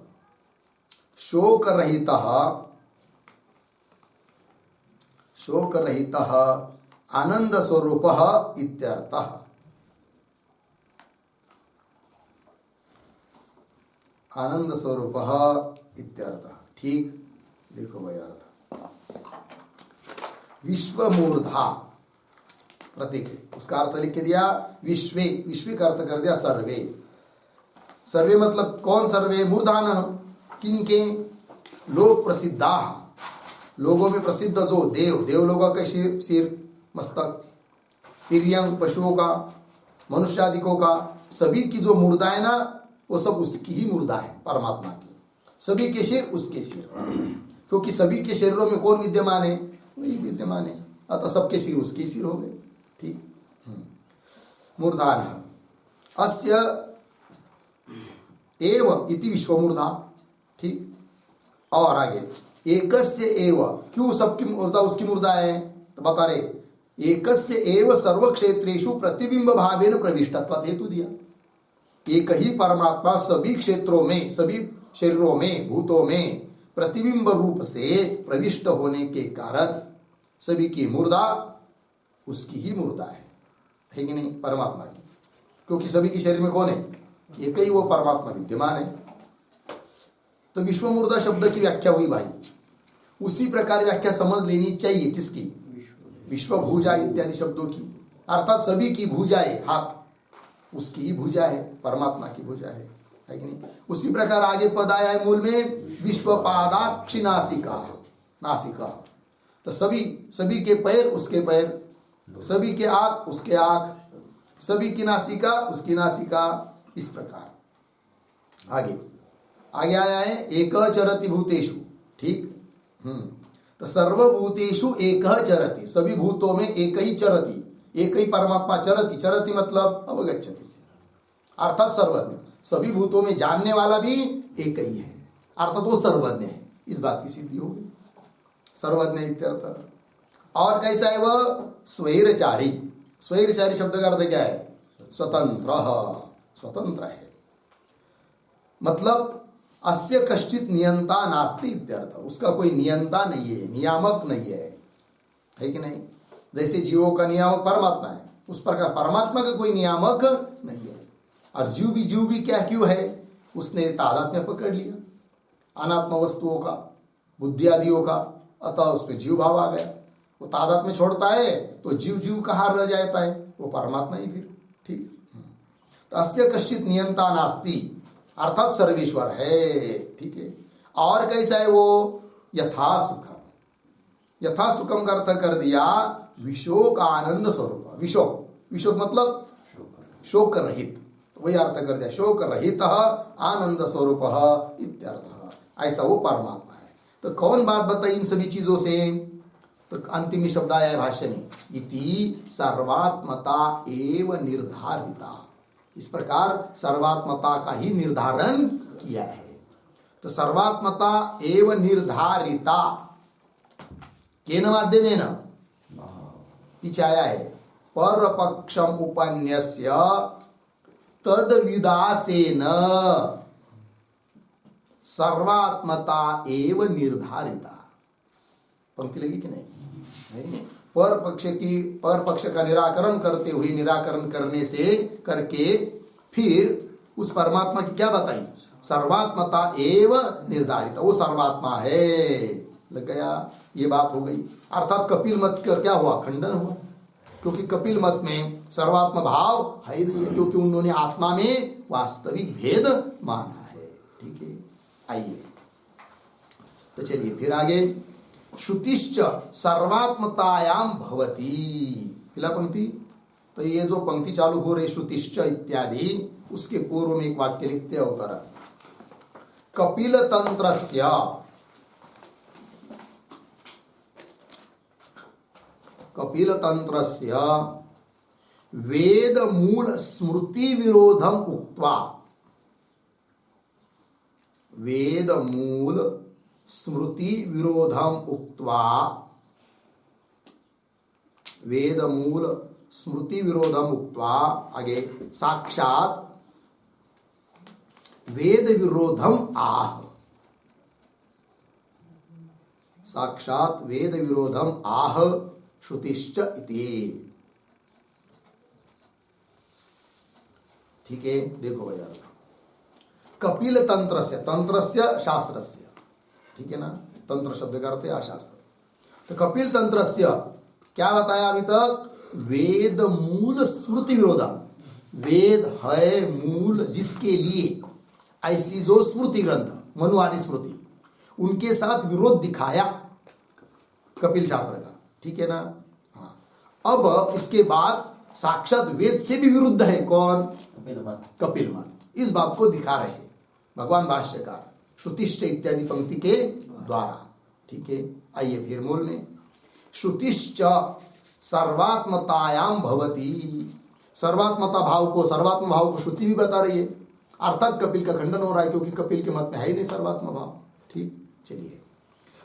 शोक रहितः, शोक रहितः आनंद स्वरूपः इत्यर्थः। आनंद स्वरूपः इत्यर्थः। ठीक, देखो भाई अर्थ विश्वमूर्धा प्रतीक है, उसका अर्थ लिख के दिया विश्वे, विश्व का अर्थ कर दिया सर्वे। सर्वे मतलब कौन सर्वे? मूर्धान, किनके? लोक प्रसिद्धा, लोगों में प्रसिद्ध जो देव, देव लोगों का सिर, सिर मस्तक, तिर्यंग पशुओं का, मनुष्यादिकों का, सभी की जो मुर्दा है ना वो सब उसकी ही मुर्दा है, परमात्मा की। सभी के सिर उसके सिर, क्योंकि सभी के शरीरों में कौन विद्यमान है? वही विद्यमान है, अतः सबके सिर उसके सिर हो गए। ठीक, मूर्धान अस्य एव इति विश्वमूर्धा। ठीक, और आगे एकस्य एव, क्यों सबकी मुर्दा उसकी मुर्दा है? तो बता रहे एकस्य एव सर्व क्षेत्रेषु प्रतिबिंब भावेन प्रविष्टत्वात्, हेतु दिया। एक ही परमात्मा सभी क्षेत्रों में, सभी शरीरों में, भूतों में प्रतिबिंब रूप से प्रविष्ट होने के कारण सभी की मुर्दा उसकी ही मुर्दा है कि नहीं? परमात्मा की, क्योंकि सभी के शरीर में कौन है? एक ही वो परमात्मा विद्यमान है। तो विश्वमूर्धा शब्द की व्याख्या हुई भाई। उसी प्रकार व्याख्या समझ लेनी चाहिए किसकी, विश्वभुजा इत्यादि शब्दों की, अर्थात सभी की भुजाएं, हाथ उसकी ही भुजा है, परमात्मा की भुजा है कि नहीं। उसी प्रकार आगे पद आया है मूल में विश्वपादाक्षि नासिका, नासिका तो सभी के पैर उसके पैर, सभी के आंख उसके आंख, सभी की नासिका उसकी नासिका, इस प्रकार आगे आया है एक चरति भूतेषु, ठीक। तो सर्वभूतेषु एक चरति, सभी भूतों में एक ही चरति, एक ही परमात्मा चरति, चरति मतलब अवगच्छति अर्थात सर्वज्ञ, सभी भूतों में जानने वाला भी एक ही है, अर्थात वो सर्वज्ञ है। इस बात की सिद्धि होगी, सर्वज्ञ इत्यर्थ। और कैसा है वह, स्वैरचारी, स्वैरचारी शब्द का अर्थ क्या है, स्वतंत्र, स्वतंत्र है, मतलब अस्य कश्चित नियंता नास्ति इत्यर्थ, उसका कोई नियंता नहीं है, नियामक नहीं है कि नहीं। जैसे जीवों का नियामक परमात्मा है, उस प्रकार परमात्मा का कोई नियामक नहीं है। और जीव भी क्या क्यों है, उसने तादात्म्य पकड़ लिया अनात्म वस्तुओं का, बुद्धि आदियों का, अतः उसमें जीव भाव आ गया। वो तादात्म्य छोड़ता है तो जीव कहाँ रह जाता है, वो परमात्मा ही फिर, ठीक। तो अस्य कश्चित नियंता नास्ति अर्थात सर्वेश्वर है, ठीक है। और कैसा है वो, यथा सुखम, यथा सुखम का अर्थ कर दिया विशोक आनंद स्वरूप, विशोक मतलब शोक रहित, तो वही अर्थ कर दिया शोक रहित आनंद स्वरूप इत्यर्थ, ऐसा वो परमात्मा है। तो कौन बात बताई इन सभी चीजों से, तो अंतिम शब्द आया है भाष्य में, इति सर्वात्मता एव निर्धारिता, इस प्रकार सर्वात्मता का ही निर्धारण किया है। तो सर्वात्मता एव निर्धारिता केन माध्यमेन, पीछे आया है पर पक्षम उपन्यस्य तद विदासेन सर्वात्मता एव निर्धारिता, पंक्ति लगी कि नहीं, पर पक्ष का निराकरण करते हुए, निराकरण करने से करके फिर उस परमात्मा की क्या बताई, सर्वात्मता एव निर्धारित, वो सर्वात्मा है, लग गया, ये बात हो गई। अर्थात कपिल मत का क्या हुआ, खंडन हुआ, क्योंकि कपिल मत में सर्वात्मा भाव है नहीं है, क्योंकि उन्होंने आत्मा में वास्तविक भेद माना है, ठीक है। आइए तो चलिए फिर आगे, श्रुतिश्च सर्वात्मतायाम भवति, पहला पंक्ति, तो ये जो पंक्ति चालू हो रही श्रुतिश्च इत्यादि, उसके पूर्व में एक वाक्य लिखते हैं उत्तर, कपिल तंत्रस्य, कपिल तंत्रस्य वेद मूल स्मृति विरोधम उक्त्वा, वेद मूल स्मृति विरोधम उक्त्वा, वेद मूल स्मृति विरोधम उक्त्वा, आगे साक्षात वेद विरोधम आह, साक्षात वेद विरोधम आह श्रुतिश्च इति, ठीक है। देखो भैया, कपिल तंत्रस्य, तंत्रस्य शास्त्रस्य, ठीक है ना, तंत्र शब्द का अर्थ है शास्त्र। तो कपिल तंत्रस्य क्या बताया अभी तक, वेद मूल स्मृति विरोधम, वेद है मूल जिसके लिए, ऐसी जो स्मृति ग्रंथ मनु आदि स्मृति, उनके साथ विरोध दिखाया कपिल शास्त्र का, ठीक है ना। हाँ, अब इसके बाद साक्षात वेद से भी विरुद्ध है कौन, कपिल मत, इस बात को दिखा रहे हैं भगवान भाष्यकार श्रुतिश्च इत्यादि पंक्ति के द्वारा, ठीक है। आइए फिर मूल में, श्रुतिश्च सर्वात्मतायाम भवति, सर्वात्मता भाव को, सर्वात्म भाव को श्रुति भी बता रही है, अर्थात कपिल का खंडन हो रहा है, क्योंकि कपिल के मत में है ही नहीं सर्वात्म भाव, ठीक। चलिए,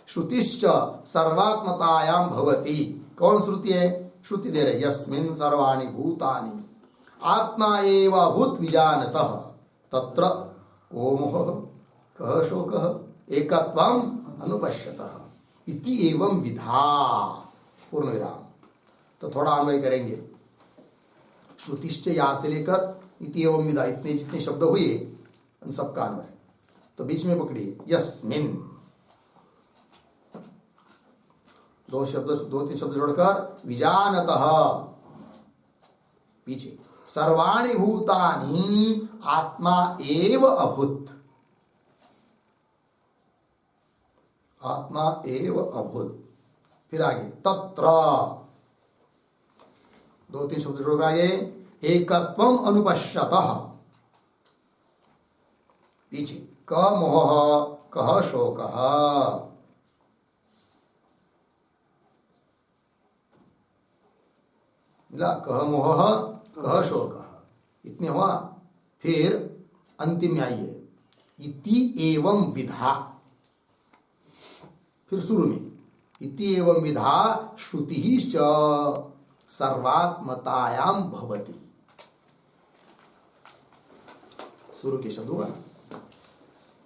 श्रुतिश्च सर्वात्मतायाम भवति, कौन श्रुति है, श्रुति दे रहे, यस्मिन् सर्वाणि भूतानि आत्मा एव भूत विजानतः तत्र को मोह कह शोकः एकत्वम अनुपश्यतः इति एवं विधा, पूर्ण विराम। तो थोड़ा अन्वय करेंगे, श्रुतिश्च यहाँ से लेकर इति एवं विधा, इतने जितने शब्द हुए उन सब का अन्वय। तो बीच में पकड़िए यस्मिन, दो तीन शब्द जोड़कर विजानतः, पीछे सर्वाणि भूतानि आत्मा एव अभूत, आत्मा एव अभूत। फिर आगे तत्र, दो तीन शब्द जोड़ आगे एकत्वम अनुपश्यतः, पीछे क मोह कह शोकः, मिला कह मोह कह शोकः, इतने हुआ। फिर अंतिम में आइए इति एवं विधा, फिर शुरू में इति एवं विधा श्रुति सर्वात्मतायाम भवति, शुरू के शब्द हुआ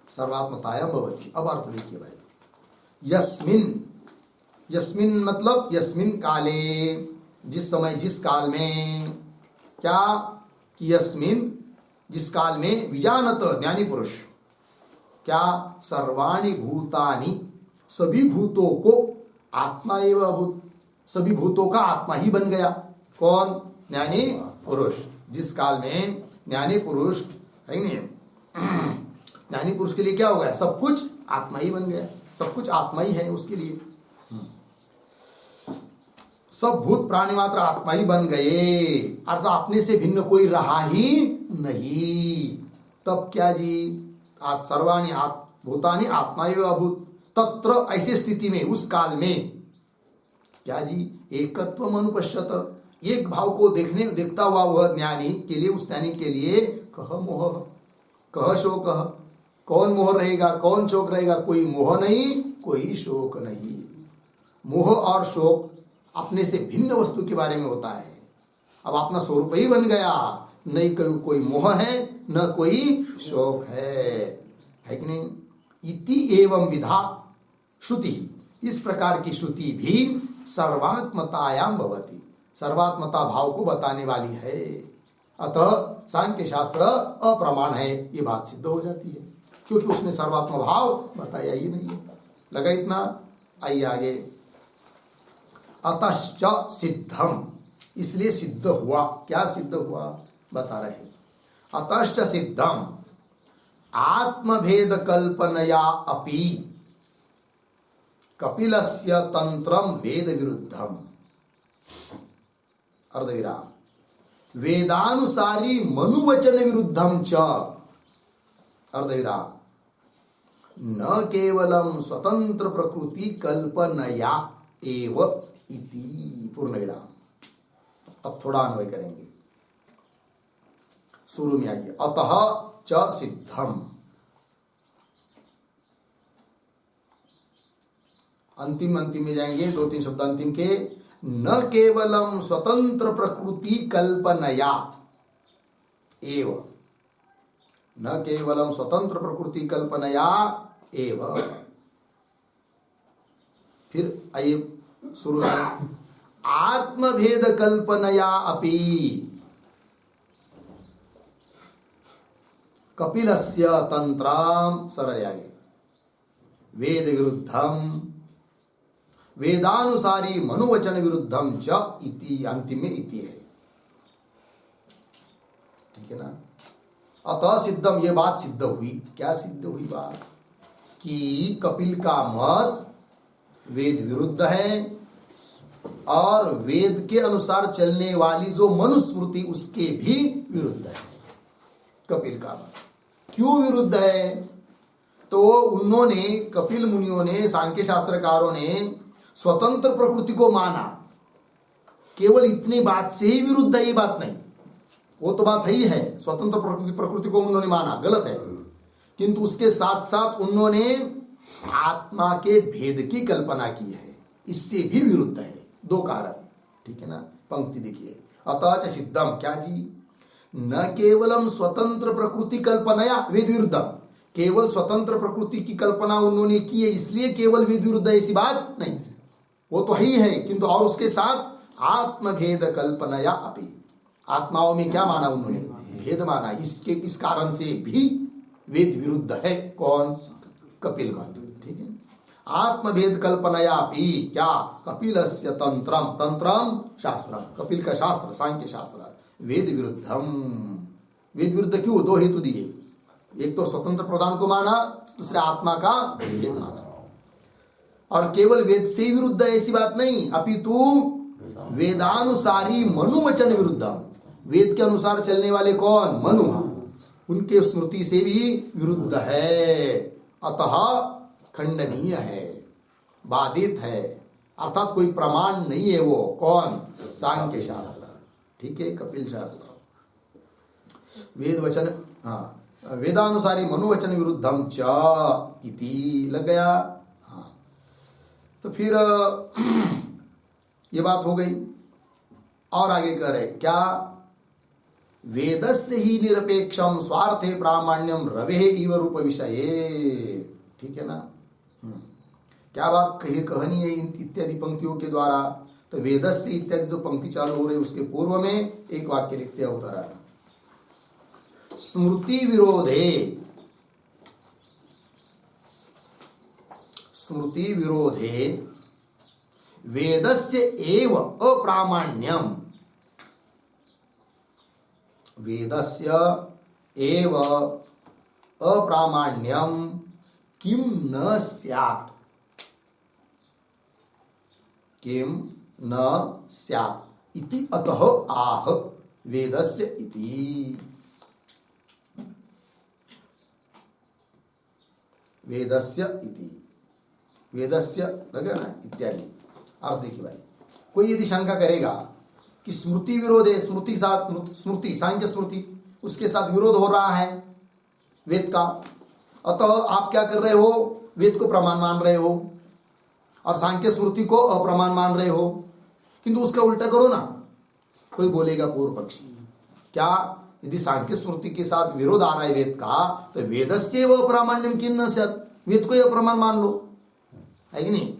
सर्वात्मतायाम भवति। अब अर्थ देखिए भाई, यस्मिन, यस्मिन मतलब यस्मिन काले, जिस समय जिस काल में, क्या कि यस्मिन जिस काल में विजानत ज्ञानी पुरुष, क्या सर्वाणि भूतानि सभी भूतों को आत्मा एवं अभूत, सभी भूतों का आत्मा ही बन गया। कौन? ज्ञानी पुरुष। जिस काल में ज्ञानी पुरुष है नहीं, ज्ञानी पुरुष के लिए क्या हो गया? सब कुछ आत्मा ही बन गया, सब कुछ आत्मा ही है उसके लिए। सब भूत प्राणी मात्र आत्मा ही बन गए, अर्थात अपने से भिन्न कोई रहा ही नहीं। तब क्या जी? सर्वाणि भूतानि आत्मा एवं अभूत, तत्र ऐसी स्थिति में, उस काल में क्या जी? एकत्वम अनुपश्यत, एक भाव को देखता हुआ वह ज्ञानी के लिए, उस ज्ञानी के लिए कह मोह कह शोक, कौन मोह रहेगा, कौन शोक रहेगा? कोई मोह नहीं, कोई शोक नहीं। मोह और शोक अपने से भिन्न वस्तु के बारे में होता है। अब अपना स्वरूप ही बन गया, नहीं कोई मोह है न कोई शोक है कि नहीं? इति एवं विधा श्रुति, इस प्रकार की श्रुति भी सर्वात्मतायाम भवति, सर्वात्मता भाव को बताने वाली है। अतः सांख्य शास्त्र अप्रमाण है, ये बात सिद्ध हो जाती है, क्योंकि उसने सर्वात्म भाव बताया ही नहीं है। लगा इतना? आइए आगे, अतश्च सिद्धम, इसलिए सिद्ध हुआ। क्या सिद्ध हुआ? बता रहे, अतश्च सिद्धम आत्मभेद कल्पनया अपि कपिलस्य तंत्रम वेद विरुद्धम, अर्धविराम, वेदानुसारी मनुवचन विरुद्धम च, अर्धविराम, न केवलम स्वतंत्र प्रकृति कल्पनया एव इति, पूर्ण विराम। अब थोड़ा अन्वय करेंगे, शुरू में आइए, अतः च सिद्धम, अंतिम में जाएंगे, दो तीन शब्द अंतिम के, न केवलम स्वतंत्र प्रकृति कल्पनया एव, न केवलम स्वतंत्र प्रकृति कल्पनया एव। फिर आइए शुरू में, आत्मभेद कल्पनया अपि कपिलस्य तंत्रम, सरल आगे, वेद विरुद्धम, वेदानुसारी मनुवचन विरुद्धम च इति, अंतिम में इति है, ठीक है ना? अतः सिद्धम, ये बात सिद्ध हुई। क्या सिद्ध हुई बात? कि कपिल का मत वेद विरुद्ध है, और वेद के अनुसार चलने वाली जो मनुस्मृति उसके भी विरुद्ध है कपिल का मत। क्यों विरुद्ध है? तो उन्होंने, कपिल मुनियों ने, सांख्य शास्त्रकारों ने स्वतंत्र प्रकृति को माना, केवल इतनी बात से ही विरुद्ध है ये बात नहीं, वो तो बात ही है, स्वतंत्र प्रकृति को उन्होंने माना, गलत है, किंतु उसके साथ साथ उन्होंने आत्मा के भेद की कल्पना की है, इससे भी विरुद्ध है। दो कारण, ठीक है ना? पंक्ति देखिए, अतः सिद्धम, क्या जी? न केवलम स्वतंत्र प्रकृति कल्पनाया वेद विरुद्धम, केवल स्वतंत्र प्रकृति की कल्पना उन्होंने की है इसलिए केवल वेद विरुद्ध है, ऐसी बात नहीं, वो तो ही है, किंतु और उसके साथ आत्मभेद कल्पनाया अपि, आत्माओं में क्या माना उन्होंने? भेद माना। इसके इस कारण से भी वेद विरुद्ध है। कौन? कपिल मत। ठीक है। आत्मभेद कल्पनया भी क्या? कपिलस्य तंत्रम, तंत्रम शास्त्रम, कपिल का शास्त्र सांख्य शास्त्र वेद विरुद्धम। वेद विरुद्ध क्यों? दो हेतु दिए। एक तो स्वतंत्र प्रधान को माना, दूसरे आत्मा का भेद माना। और केवल वेद से ही विरुद्ध है ऐसी बात नहीं, अपितु वेदानुसारी मनुवचन विरुद्धम। वेद के अनुसार चलने वाले कौन? मनु, उनके स्मृति से भी विरुद्ध है। अतः खंडनीय है, बाधित है, अर्थात कोई प्रमाण नहीं है वो। कौन? सांख्य शास्त्र। ठीक है, कपिल शास्त्र। वेद वचन, हाँ, वेदानुसारी मनुवचन विरुद्धम च इति लग गया। हाँ, तो फिर ये बात हो गई। और आगे कह रहे क्या? वेदस्य ही निरपेक्षम स्वार्थे प्रामाण्यम रवे इव रूप विषये। ठीक है ना? क्या बात कहनी है इत्यादि पंक्तियों के द्वारा? तो वेदस्य इत्यादि जो पंक्ति चालू हो रही है उसके पूर्व में एक वाक्य लिखते हैं उतरा, स्मृति विरोधे, स्मृति विरोधे वेदस्य एव अप्रामाण्यम, वेदस्य एव अप्रामाण्यम किम न स्यात्, किम न स्यात् इति अतः आह वेदस्य इति। वेदस्य इति, वेदस्य लगे ना इत्यादि अर्थ। देखिए भाई, कोई यदि शंका करेगा कि स्मृति विरोध है, स्मृति साथ, स्मृति सांख्य स्मृति उसके साथ विरोध हो रहा है वेद का, अतः आप क्या कर रहे हो? वेद को प्रमाण मान रहे हो और सांख्य स्मृति को अप्रमाण मान रहे हो। किंतु उसका उल्टा करो ना। कोई बोलेगा पूर्व पक्षी, क्या यदि सांख्य स्मृति के साथ विरोध आ रहा है वेद का, तो वेदस्य एव अप्रामाण्यम किम न स्यात्, वेद को ही अप्रमाण मान लो, है कि नहीं?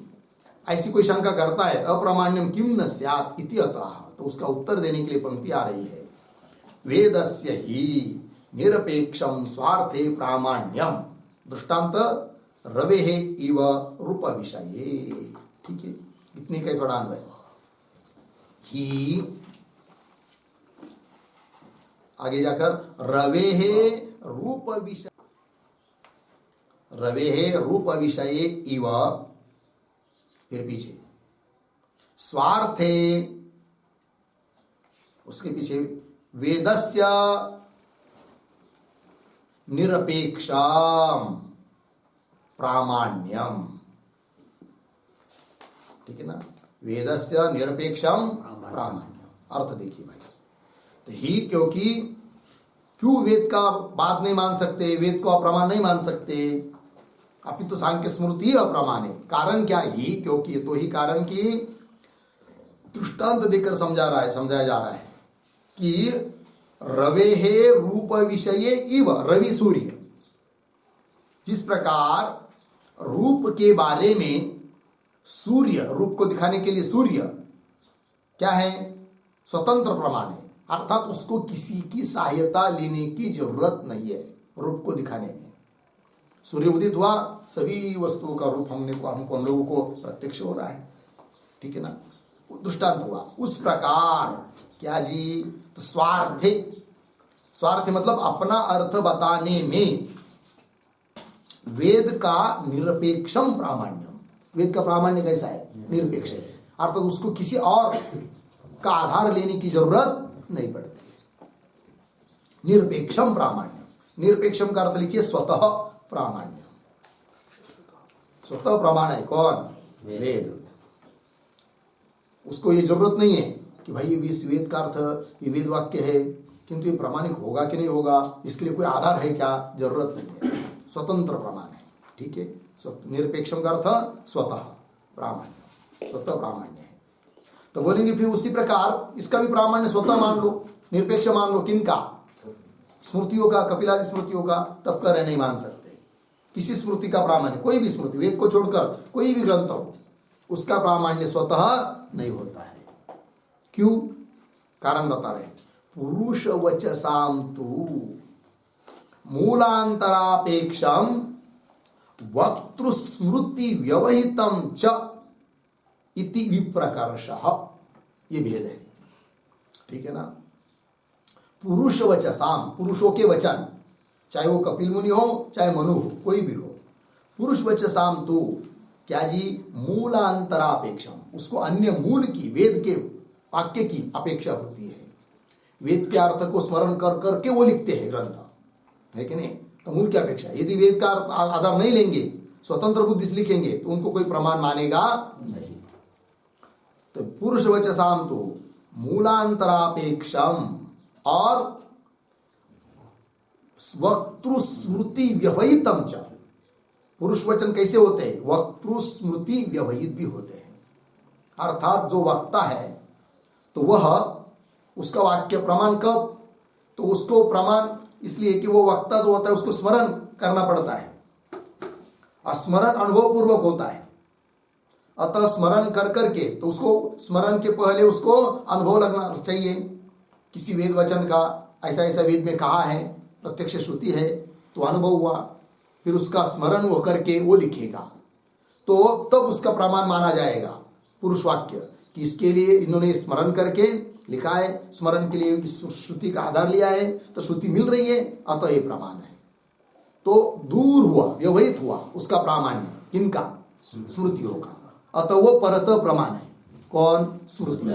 ऐसी कोई शंका करता है, अप्रामाण्यम किम न स्यात् इति अतः, तो उसका उत्तर देने के लिए पंक्ति आ रही है, वेदस्य ही निरपेक्षम स्वार्थे प्रामाण्यम, दृष्टांत रवेः इव रूप विषये। ठीक है, इतनी का थोड़ा अन्वय। ही आगे जाकर रवेः रूप विषय, रवेः रूप विषये इव, फिर पीछे स्वार्थे, उसके पीछे वेदस्य निरपेक्षम प्रामाण्यम। ठीक है ना? वेदस्य निरपेक्षम प्रामाण्यम अर्थ देखिए भाई। तो ही क्योंकि क्यों वेद का बात नहीं मान सकते, वेद को अप्रमाण नहीं मान सकते, अभी तो सांख्य स्मृति अप्रमाण है। कारण क्या? ही क्योंकि, तो ही कारण की दृष्टांत देकर समझाया जा रहा है कि रवेः रूप विषये इव, रवि सूर्य, जिस प्रकार रूप के बारे में सूर्य, रूप को दिखाने के लिए सूर्य क्या है? स्वतंत्र प्रमाण है, अर्थात उसको किसी की सहायता लेने की जरूरत नहीं है रूप को दिखाने में। सूर्य उदित हुआ, सभी वस्तुओं का रूप हमको हम लोगों को प्रत्यक्ष हो रहा है। ठीक है ना? दृष्टांत हुआ। उस प्रकार क्या जी? तो स्वार्थे, स्वार्थ मतलब अपना अर्थ बताने में वेद का निरपेक्षम प्रामाण्यम, वेद का प्रामाण्य कैसा है? निरपेक्ष है, अर्थात उसको किसी और का आधार लेने की जरूरत नहीं पड़ती। निरपेक्षम प्रामाण्यम, निरपेक्षम का अर्थ लिखिए स्वतः प्रामाण्य, स्वतः प्रमाण है कौन? वेद। उसको ये जरूरत नहीं है कि भाई ये वेद का अर्थ, ये वेद वाक्य है, किंतु ये प्रामाणिक होगा कि नहीं होगा, इसके लिए कोई आधार है क्या? जरूरत नहीं है, स्वतंत्र प्रमाण है। ठीक है? निरपेक्षम का अर्थ स्वतः प्रामाण्य, स्वतः प्रामाण्य है। तो बोलेंगे फिर उसी प्रकार इसका भी प्रामाण्य स्वतः मान लो, निरपेक्ष मान लो। किनका? स्मृतियों का, कपिलादि स्मृतियों का। तब कह रहे नहीं मान सकते किसी स्मृति का प्रामाण्य, कोई भी स्मृति, वेद को छोड़कर कोई भी ग्रंथ हो, उसका प्रामाण्य स्वतः नहीं होता है। क्यों? कारण बता रहे हैं। पुरुष वचसाम तु मूलांतरापेक्षम वक्तृस्मृति व्यवहितम च इति विप्रकर्षः, ये भेद है। ठीक है ना। पुरुष वचसाम, पुरुषों के वचन, चाहे वो कपिल मुनि हो चाहे मनु हो, कोई भी हो, पुरुष वचसाम तु क्या जी, मूलांतरापेक्षम, उसको अन्य मूल की, वेद के वाक्य की अपेक्षा होती है। वेद के अर्थ को स्मरण कर करके वो लिखते हैं ग्रंथ, है कि नहीं। तो मूल की अपेक्षा, यदि वेद का आधार नहीं लेंगे, स्वतंत्र बुद्धि से लिखेंगे, तो उनको कोई प्रमाण मानेगा नहीं। तो पुरुष वचसाम तो मूलांतरापेक्षम और वक्तृस्मृति व्यवहितम च, पुरुष वचन कैसे होते हैं, वक्तृस्मृति व्यवहित भी होते हैं। अर्थात जो वक्ता है तो वह, उसका वाक्य प्रमाण कब, तो उसको प्रमाण इसलिए कि वो वक्ता जो होता है उसको स्मरण करना पड़ता है, और स्मरण अनुभव पूर्वक होता है। अतः स्मरण कर करके, तो उसको स्मरण के पहले उसको अनुभव लगना चाहिए किसी वेद वचन का, ऐसा ऐसा वेद में कहा है, प्रत्यक्ष श्रुति है, तो अनुभव हुआ, फिर उसका स्मरण वो करके वो लिखेगा, तो तब उसका प्रमाण माना जाएगा पुरुष वाक्य, कि इसके लिए इन्होंने स्मरण करके लिखा है, स्मरण के लिए इस श्रुति का आधार लिया है, तो श्रुति मिल रही है, अतः ये प्रमाण है। तो दूर हुआ, व्यवहित हुआ उसका प्रामाण्य, किनका, स्मृतियों का, अतः वो परत प्रमाण है। कौन, स्मृति,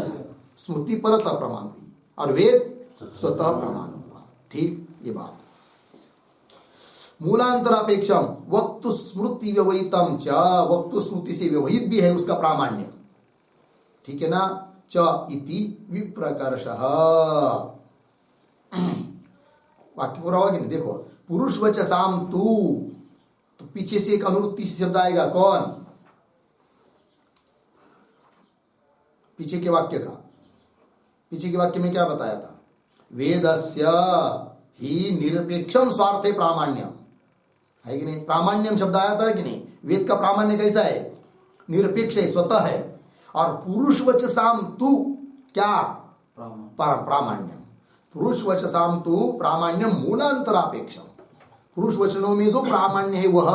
स्मृति परत प्रमाण हुई और वेद स्वतः प्रमाण हुआ। ठीक, ये बात। मूलांतरापेक्षम वक्तु स्मृति व्यवहितम च, वक्तु स्मृति से व्यवहित भी है उसका प्रामाण्य, ठीक है ना। च इति विप्रकर्षः, वाक्य पूरा होगा कि नहीं, देखो, पुरुष वचसाम तू, तो पीछे से एक अनुवृत्ति से शब्द आएगा, कौन, पीछे के वाक्य का, पीछे के वाक्य में क्या बताया था, वेदस्य ही निरपेक्षम स्वार्थे प्रामाण्यम, है कि नहीं, प्रामाण्यम शब्द आया था कि नहीं। वेद का प्रामाण्य कैसा है, निरपेक्ष है, स्वतः है। और पुरुष वचसाम तु क्या, प्रामाण्यम, पुरुष वचसाम तु प्रामाण्यम मूलांतरापेक्षम, पुरुष वचनों में जो प्रामाण्य है वह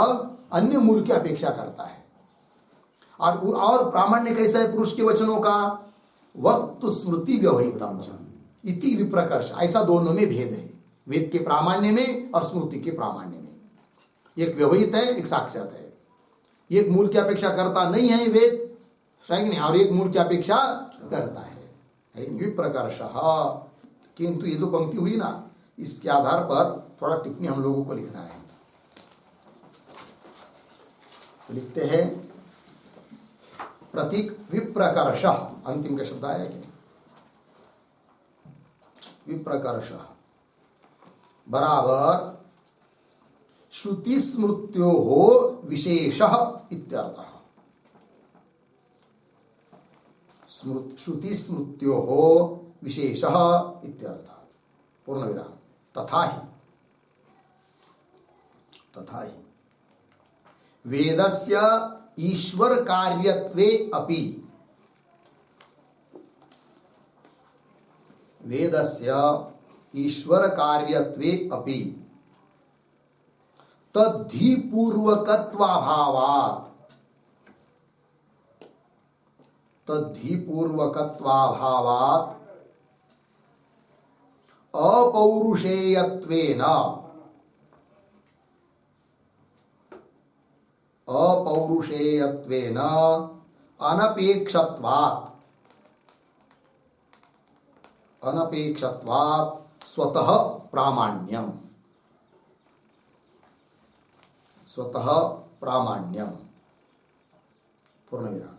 अन्य मूल की अपेक्षा करता है। और प्रामाण्य कैसा है पुरुष के वचनों का, वक्त स्मृति व्यवहितम इति विप्रकर्ष, ऐसा दोनों में भेद है, वेद के प्रामाण्य में और स्मृति के प्रामाण्य में। एक व्यवहित है, एक साक्षात है, एक मूल की अपेक्षा करता नहीं है वेद, और एक मूल की अपेक्षा करता है, विप्रकर्ष। किंतु ये जो पंक्ति हुई ना, इसके आधार पर थोड़ा टिप्पणी हम लोगों को लिखना है। तो लिखते हैं प्रतीक विप्रकर्ष, अंतिम का शब्द आया कि नहीं, विप्रकर्ष बराबर श्रुति स्मृत्यो हो विशेष इत्यर्थः, श्रुति स्मृत्यो हो विशेष इत्यर्थः, पूर्ण विराम। तथा ही वेदस्य ईश्वर कार्यत्वे अपि, वेदस्य ईश्वर कार्यत्वे अपि तद्धि पूर्वकत्वाभावात्, तद्धि पूर्वकत्वाभावात् अपौरुषेयत्वेन, अपौरुषेयत्वेन अनपेक्षत्वात्, अनपेक्षत्वात् स्वतः प्रामाण्यम, स्वतः प्रामाण्यम, पूर्ण विराम।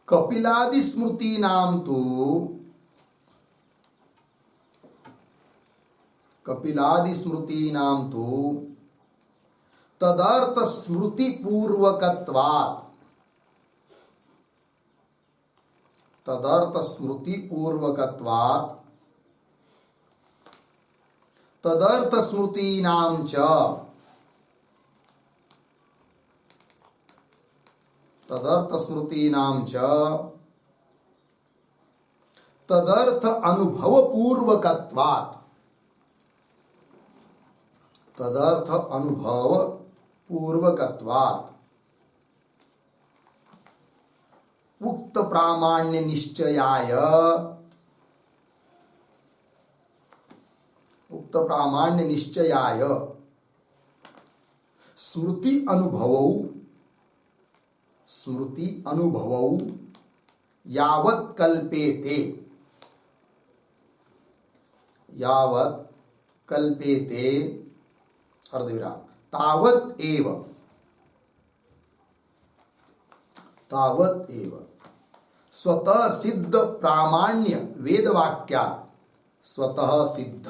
कपिलादि स्मृति नाम तो, कपिलादि स्मृति नाम तो तदर्थ स्मृति पूर्वकत्वात्, तदर्थ स्मृति पूर्वकत्वात् तदर्थ स्मृति नाम च, तदर्थ स्मृति नाम च तदर्थ अनुभव पूर्वकत्वात्, तदर्थ अनुभव पूर्वकत्वात् उक्त प्रामाण्य निश्चयाय, उक्त प्रामाण्य निश्चयाय स्मृति अनुभवौ, स्मृति अनुभवौ यावत् कल्पेते, यावत् कल्पेते अर्धविराम तावत् एव, तावत् एव स्वतः सिद्ध प्रामाण्य वेदवाक्या, स्वतः सिद्ध,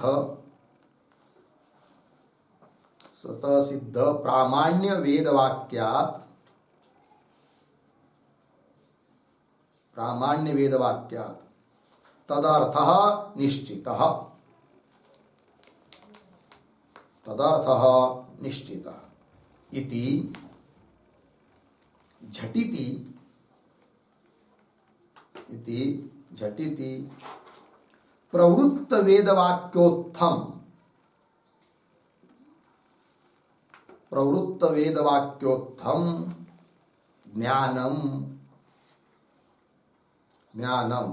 स्वतः सिद्ध प्रामाण्य वेदवाक्यात्, प्रामाण्य वेदवाक्यात् तदर्थः निश्चितः, तदर्थः निश्चितः इति झटिति, इति झटिति प्रवृत्त वेदवाक्योत्थम, प्रवृत्त वेदवाक्योत्थम ज्ञानम, ज्ञानम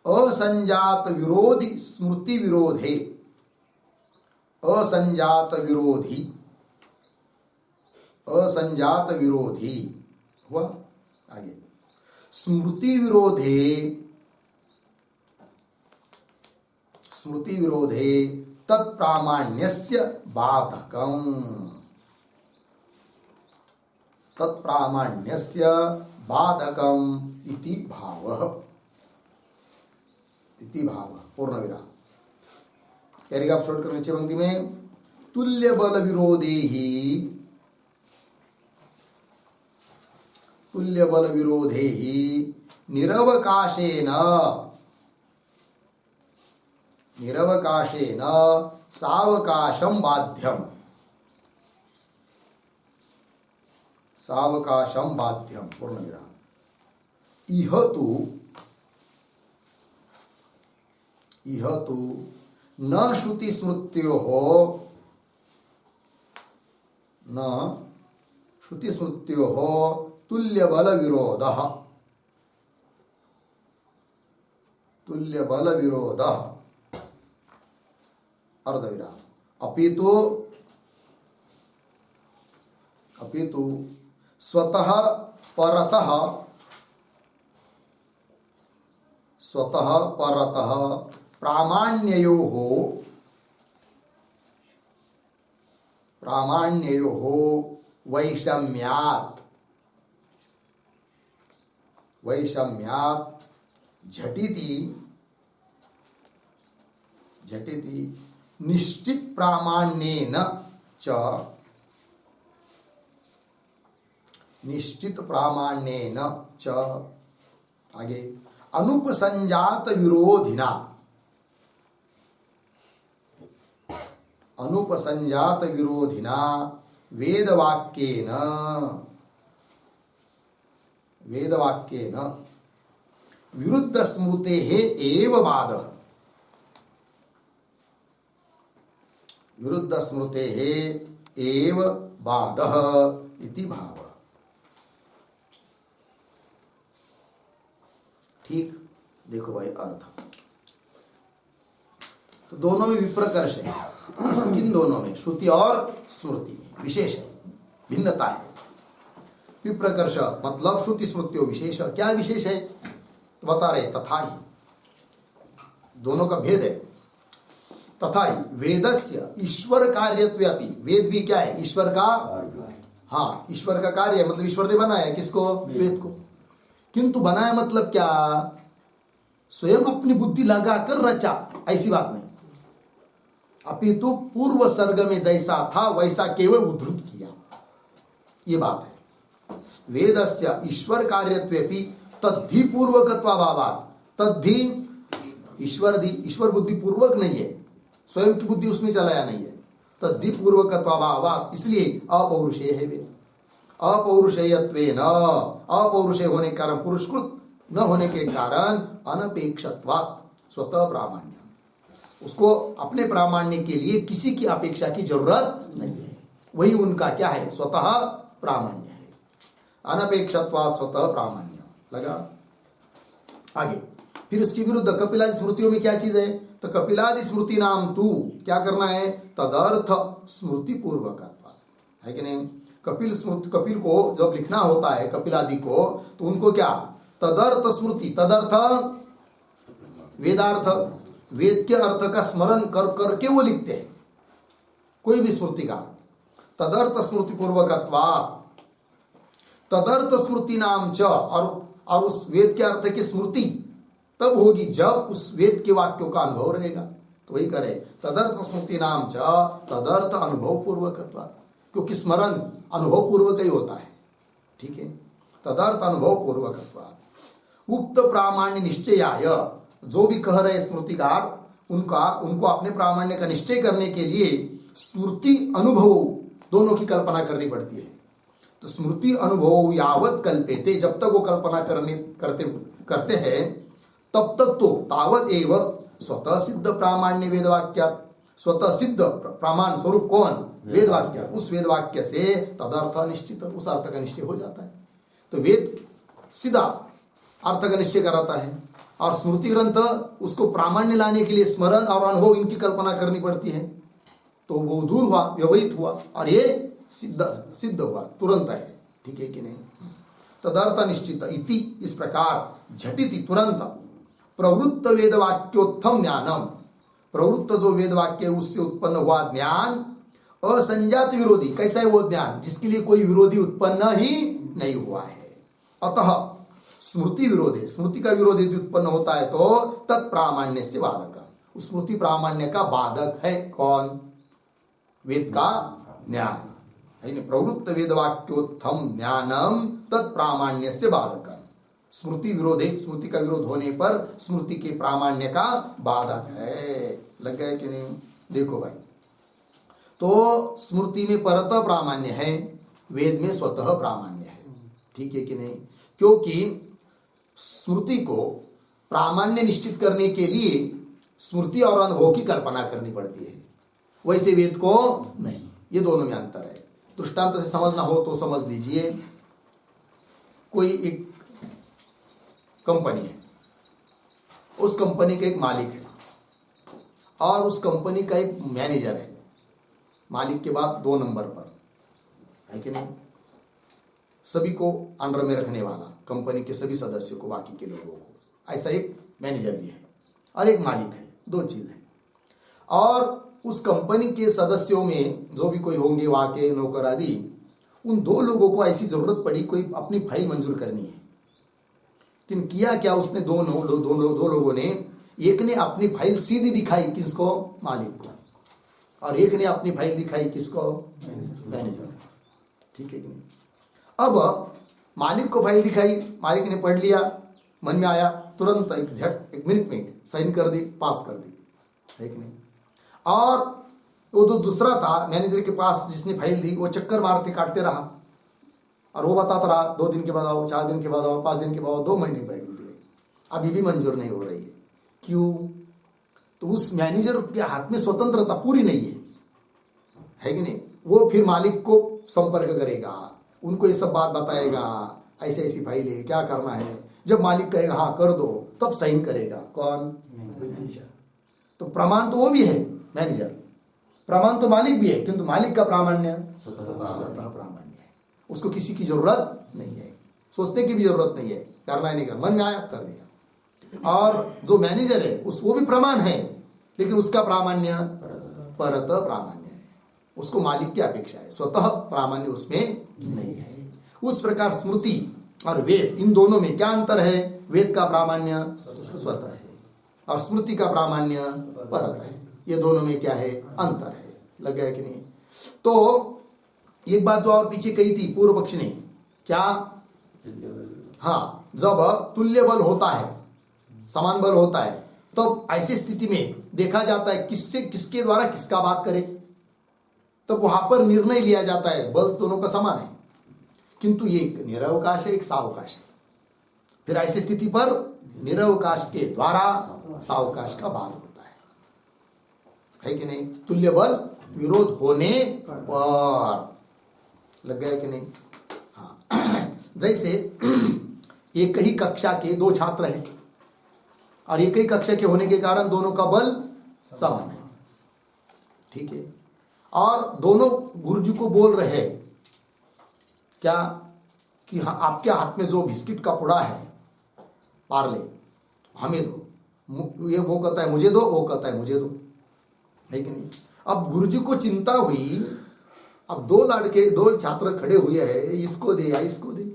असंजात विरोधी स्मृति विरोधे, असंजात विरोधी, असंजात विरोधी हुआ। आगे स्मृति विरोधे, स्मृति विरोधे तत्प्रामाण्यस्य बाधकम्, तत्प्रामाण्यस्य बाधकम् इति भावः, इति भावः पूर्ण विराम। पैराग्राफ शॉर्ट करने नीचे पंक्ति में तुल्य बल विरोधे ही, तुल्य बल विरोधे ही निरवकाशेन, निरवकाशेन सावकाशं बाध्यम, सावकाशं बाध्यम पूर्ण विराम। इह तु न श्रुति स्मृत्योः, न श्रुति स्मृत्योः तुल्य बल विरोधः, तुल्य बल विरोधः अर्धविराम। अपितु, अपितु स्वतः परतः, स्वतः परतः प्रामाण्ययोः, प्रामाण्ययोः वैषम्यात्, वैषम्यात् झटिति, झटिति निश्चित प्रामाण्येन च, निश्चित प्रामाण्येन च आगे अनुपसंजात विरोधिना, अनुपसंजात विरोधिना वेदवाक्येन, वेदवाक्येन विरुद्ध स्मृतेः एव बाधः, विरुद्ध स्मृतेः एव बाधः इति भावः। ठीक, देखो भाई अर्थ तो दोनों में विप्रकर्ष है, किन दोनों में श्रुति और स्मृति में विशेष है, भिन्नता है। विप्रकर्ष मतलब श्रुति स्मृतियों विशेष, क्या विशेष है तो बता रहे तथा ही, दोनों का भेद है। तथा ही वेदस्य ईश्वर कार्यत्वेपि, वेद भी क्या है ईश्वर का, हाँ ईश्वर का कार्य है, मतलब ईश्वर ने बनाया किसको, वेद को। किंतु बनाया मतलब क्या, स्वयं अपनी बुद्धि लगाकर रचा, ऐसी बात नहीं। अपितु पूर्व सर्ग में जैसा था वैसा केवल उद्धृत किया, ये बात है। वेदस्य ईश्वर कार्यत्वेपि तद्धि पूर्वकत्वाभावात्, तद्धि ईश्वर दी, ईश्वर बुद्धि पूर्वक नहीं है, स्वयं की बुद्धि उसमें चलाया नहीं है। तद्धि पूर्वकत्वाभावात्, इसलिए अपौरुषेय है वेद। अपौरुषेयत्वेन, अपौरुषेय होने के कारण पुरुषकृत न होने के कारण अनपेक्षत्वात् स्वतः प्रामाण्य, उसको अपने प्रामाण्य के लिए किसी की अपेक्षा की जरूरत नहीं है, वही उनका क्या है, स्वतः प्रामाण्य है। अनपेक्षत्वात् स्वतः प्रामाण्य लगा। आगे फिर इसके विरुद्ध कपिलादि स्मृतियों में क्या चीज है, तो कपिलादि स्मृति नाम तू क्या करना है, तदर्थ स्मृति पूर्वक है कि नहीं। कपिल स्मृति, कपिल को जब लिखना होता है कपिलादि को, तो उनको क्या तदर्थ स्मृति, तदर्थ वेदार्थ, वेद के अर्थ का स्मरण कर करके वो लिखते हैं कोई भी स्मृति का। तदर्थ स्मृति पूर्वकत्वात्, तदर्थ स्मृति नाम च, और उस वेद के अर्थ की स्मृति तब होगी जब उस वेद के वाक्यों का अनुभव रहेगा। तो वही करे तदर्थ स्मृति नाम च तदर्थ अनुभव पूर्वकत्वात्, क्योंकि स्मरण अनुभव पूर्वक ही होता है, ठीक है। तदर्थ अनुभव पूर्वकत्वात् उक्त प्रामाण्य निश्चयाय, जो भी कह रहे स्मृतिकार उनको अपने प्रामाण्य का निश्चय करने के लिए स्मृति अनुभव दोनों की कल्पना करनी पड़ती है। तो स्मृति अनुभव यावत कल्पेते, जब तक वो कल्पना करते हैं तब तक तो तावत एव स्वतः सिद्ध प्रामाण्य वेदवाक्य, स्वतः सिद्ध प्रमाण स्वरूप कौन, वेदवाक्य, उस वेदवाक्य से तदर्थ निश्चित, उस अर्थ का निश्चय हो जाता है। तो वेद सीधा अर्थ का निश्चय कराता है, और स्मृति ग्रंथ उसको प्रामाण्य लाने के लिए स्मरण और अनुभव इनकी कल्पना करनी पड़ती है। तो वो दूर हुआ, व्यवहित हुआ, और ये सिद्ध हुआ, तुरंत है, ठीक है कि नहीं। तदर्थ निश्चित इति, इस प्रकार झटिति तुरंत प्रवृत्त वेदवाक्योत्थम ज्ञानम, प्रवृत्त जो वेदवाक्य उससे उत्पन्न हुआ ज्ञान, असंजात विरोधी, कैसा है वो ज्ञान, जिसके लिए कोई विरोधी उत्पन्न ही नहीं हुआ है। अतः स्मृति विरोधी, स्मृति का विरोध यदि उत्पन्न होता है तो तत्प्रामाण्य से बाधक, उस स्मृति प्रामाण्य का बाधक है कौन, वेद का ज्ञान है। प्रवृत्त वेदवाक्योत्थम ज्ञानम तत्प्रामाण्य से बाधक, स्मृति विरोधी, स्मृति का विरोध होने पर स्मृति के प्रामाण्य का बाधक है। लग गया कि नहीं। देखो भाई, तो स्मृति में परतः प्रामाण्य है, वेद में स्वतः प्रामाण्य है, ठीक है कि नहीं। क्योंकि स्मृति को प्रामाण्य निश्चित करने के लिए स्मृति और अनुभव की कल्पना करनी पड़ती है, वैसे वेद को नहीं। ये दोनों में अंतर है। दृष्टांत से समझना हो तो समझ लीजिए, कोई एक कंपनी है, उस कंपनी का एक मालिक है और उस कंपनी का एक मैनेजर है, मालिक के बाद 2 नंबर पर है कि नहीं, सभी को अंडर में रखने वाला, कंपनी के सभी सदस्यों को, बाकी के लोगों को, ऐसा एक मैनेजर भी है और एक मालिक है, 2 चीज है। और उस कंपनी के सदस्यों में जो भी कोई होंगे, वाके नौकर आदि, उन 2 लोगों को ऐसी जरूरत पड़ी, कोई अपनी फाइल मंजूर करनी है। लेकिन किया क्या उसने, दो लोगों ने, एक ने अपनी फाइल सीधी दिखाई किसको, मालिक को, और एक ने अपनी फाइल दिखाई किसको, मैनेजर, ठीक है कि नहीं। अब मालिक को फाइल दिखाई, मालिक ने पढ़ लिया, मन में आया, तुरंत एक मिनट में साइन कर दी, पास कर दी, है कि नहीं। और वो जो दूसरा था मैनेजर के पास जिसने फाइल दी, वो चक्कर मारते काटते रहा, और वो बताता रहा 2 दिन के बाद आओ, 4 दिन के बाद आओ, 5 दिन के बाद आओ, 2 महीने बैठ दिए, अभी भी मंजूर नहीं हो रही है। क्यों, तो उस मैनेजर के हाथ में स्वतंत्रता पूरी नहीं है कि नहीं। वो फिर मालिक को संपर्क करेगा, उनको ये सब बात बताएगा, ऐसे ऐसी फाइल है, क्या करना है। जब मालिक कहेगा हाँ कर दो, तब साइन करेगा कौन, मैनेजर। तो प्रमाण तो वो भी है मैनेजर, प्रमाण तो मालिक भी है, किंतु मालिक का प्रामाण्य स्वतः प्रामाण्य है, उसको किसी की जरूरत नहीं है, सोचने की भी जरूरत नहीं है, करना ही नहीं करना, मन में आया कर दिया। और जो मैनेजर है वो भी प्रमाण है, लेकिन उसका प्रामाण्य परत प्रामाण्य है, उसको मालिक की अपेक्षा है, स्वतः प्रामाण्य उसमें नहीं है। उस प्रकार स्मृति और वेद, इन दोनों में क्या अंतर है, वेद का प्रामाण्य स्वतः है और स्मृति का प्रामाण्य परत है, ये दोनों में क्या है, अंतर है। लग गया कि नहीं। तो एक बात जो और पीछे कही थी पूर्व पक्ष ने, क्या, हाँ, जब तुल्य बल होता है, समान बल होता है, तो ऐसी स्थिति में देखा जाता है किससे, किसके द्वारा किसका बात करे, तो वहां पर निर्णय लिया जाता है, बल दोनों का समान है, किंतु ये एक निरवकाश है, एक सावकाश है। फिर ऐसी स्थिति पर निरवकाश के द्वारा सावकाश का बाद होता है कि नहीं? तुल्य बल विरोध होने पर, लग गया कि नहीं? हाँ जैसे एक ही कक्षा के दो छात्र हैं और एक ही कक्षा के होने के कारण दोनों का बल समान है, ठीक है, और दोनों गुरुजी को बोल रहे हैं क्या कि हाँ आपके हाथ में जो बिस्किट का पुड़ा है पार्ले हमें दो, ये वो कहता है मुझे दो, वो कहता है मुझे दो, है कि नहीं? अब गुरुजी को चिंता हुई, अब दो लड़के दो छात्र खड़े हुए हैं, इसको दे या इसको दे,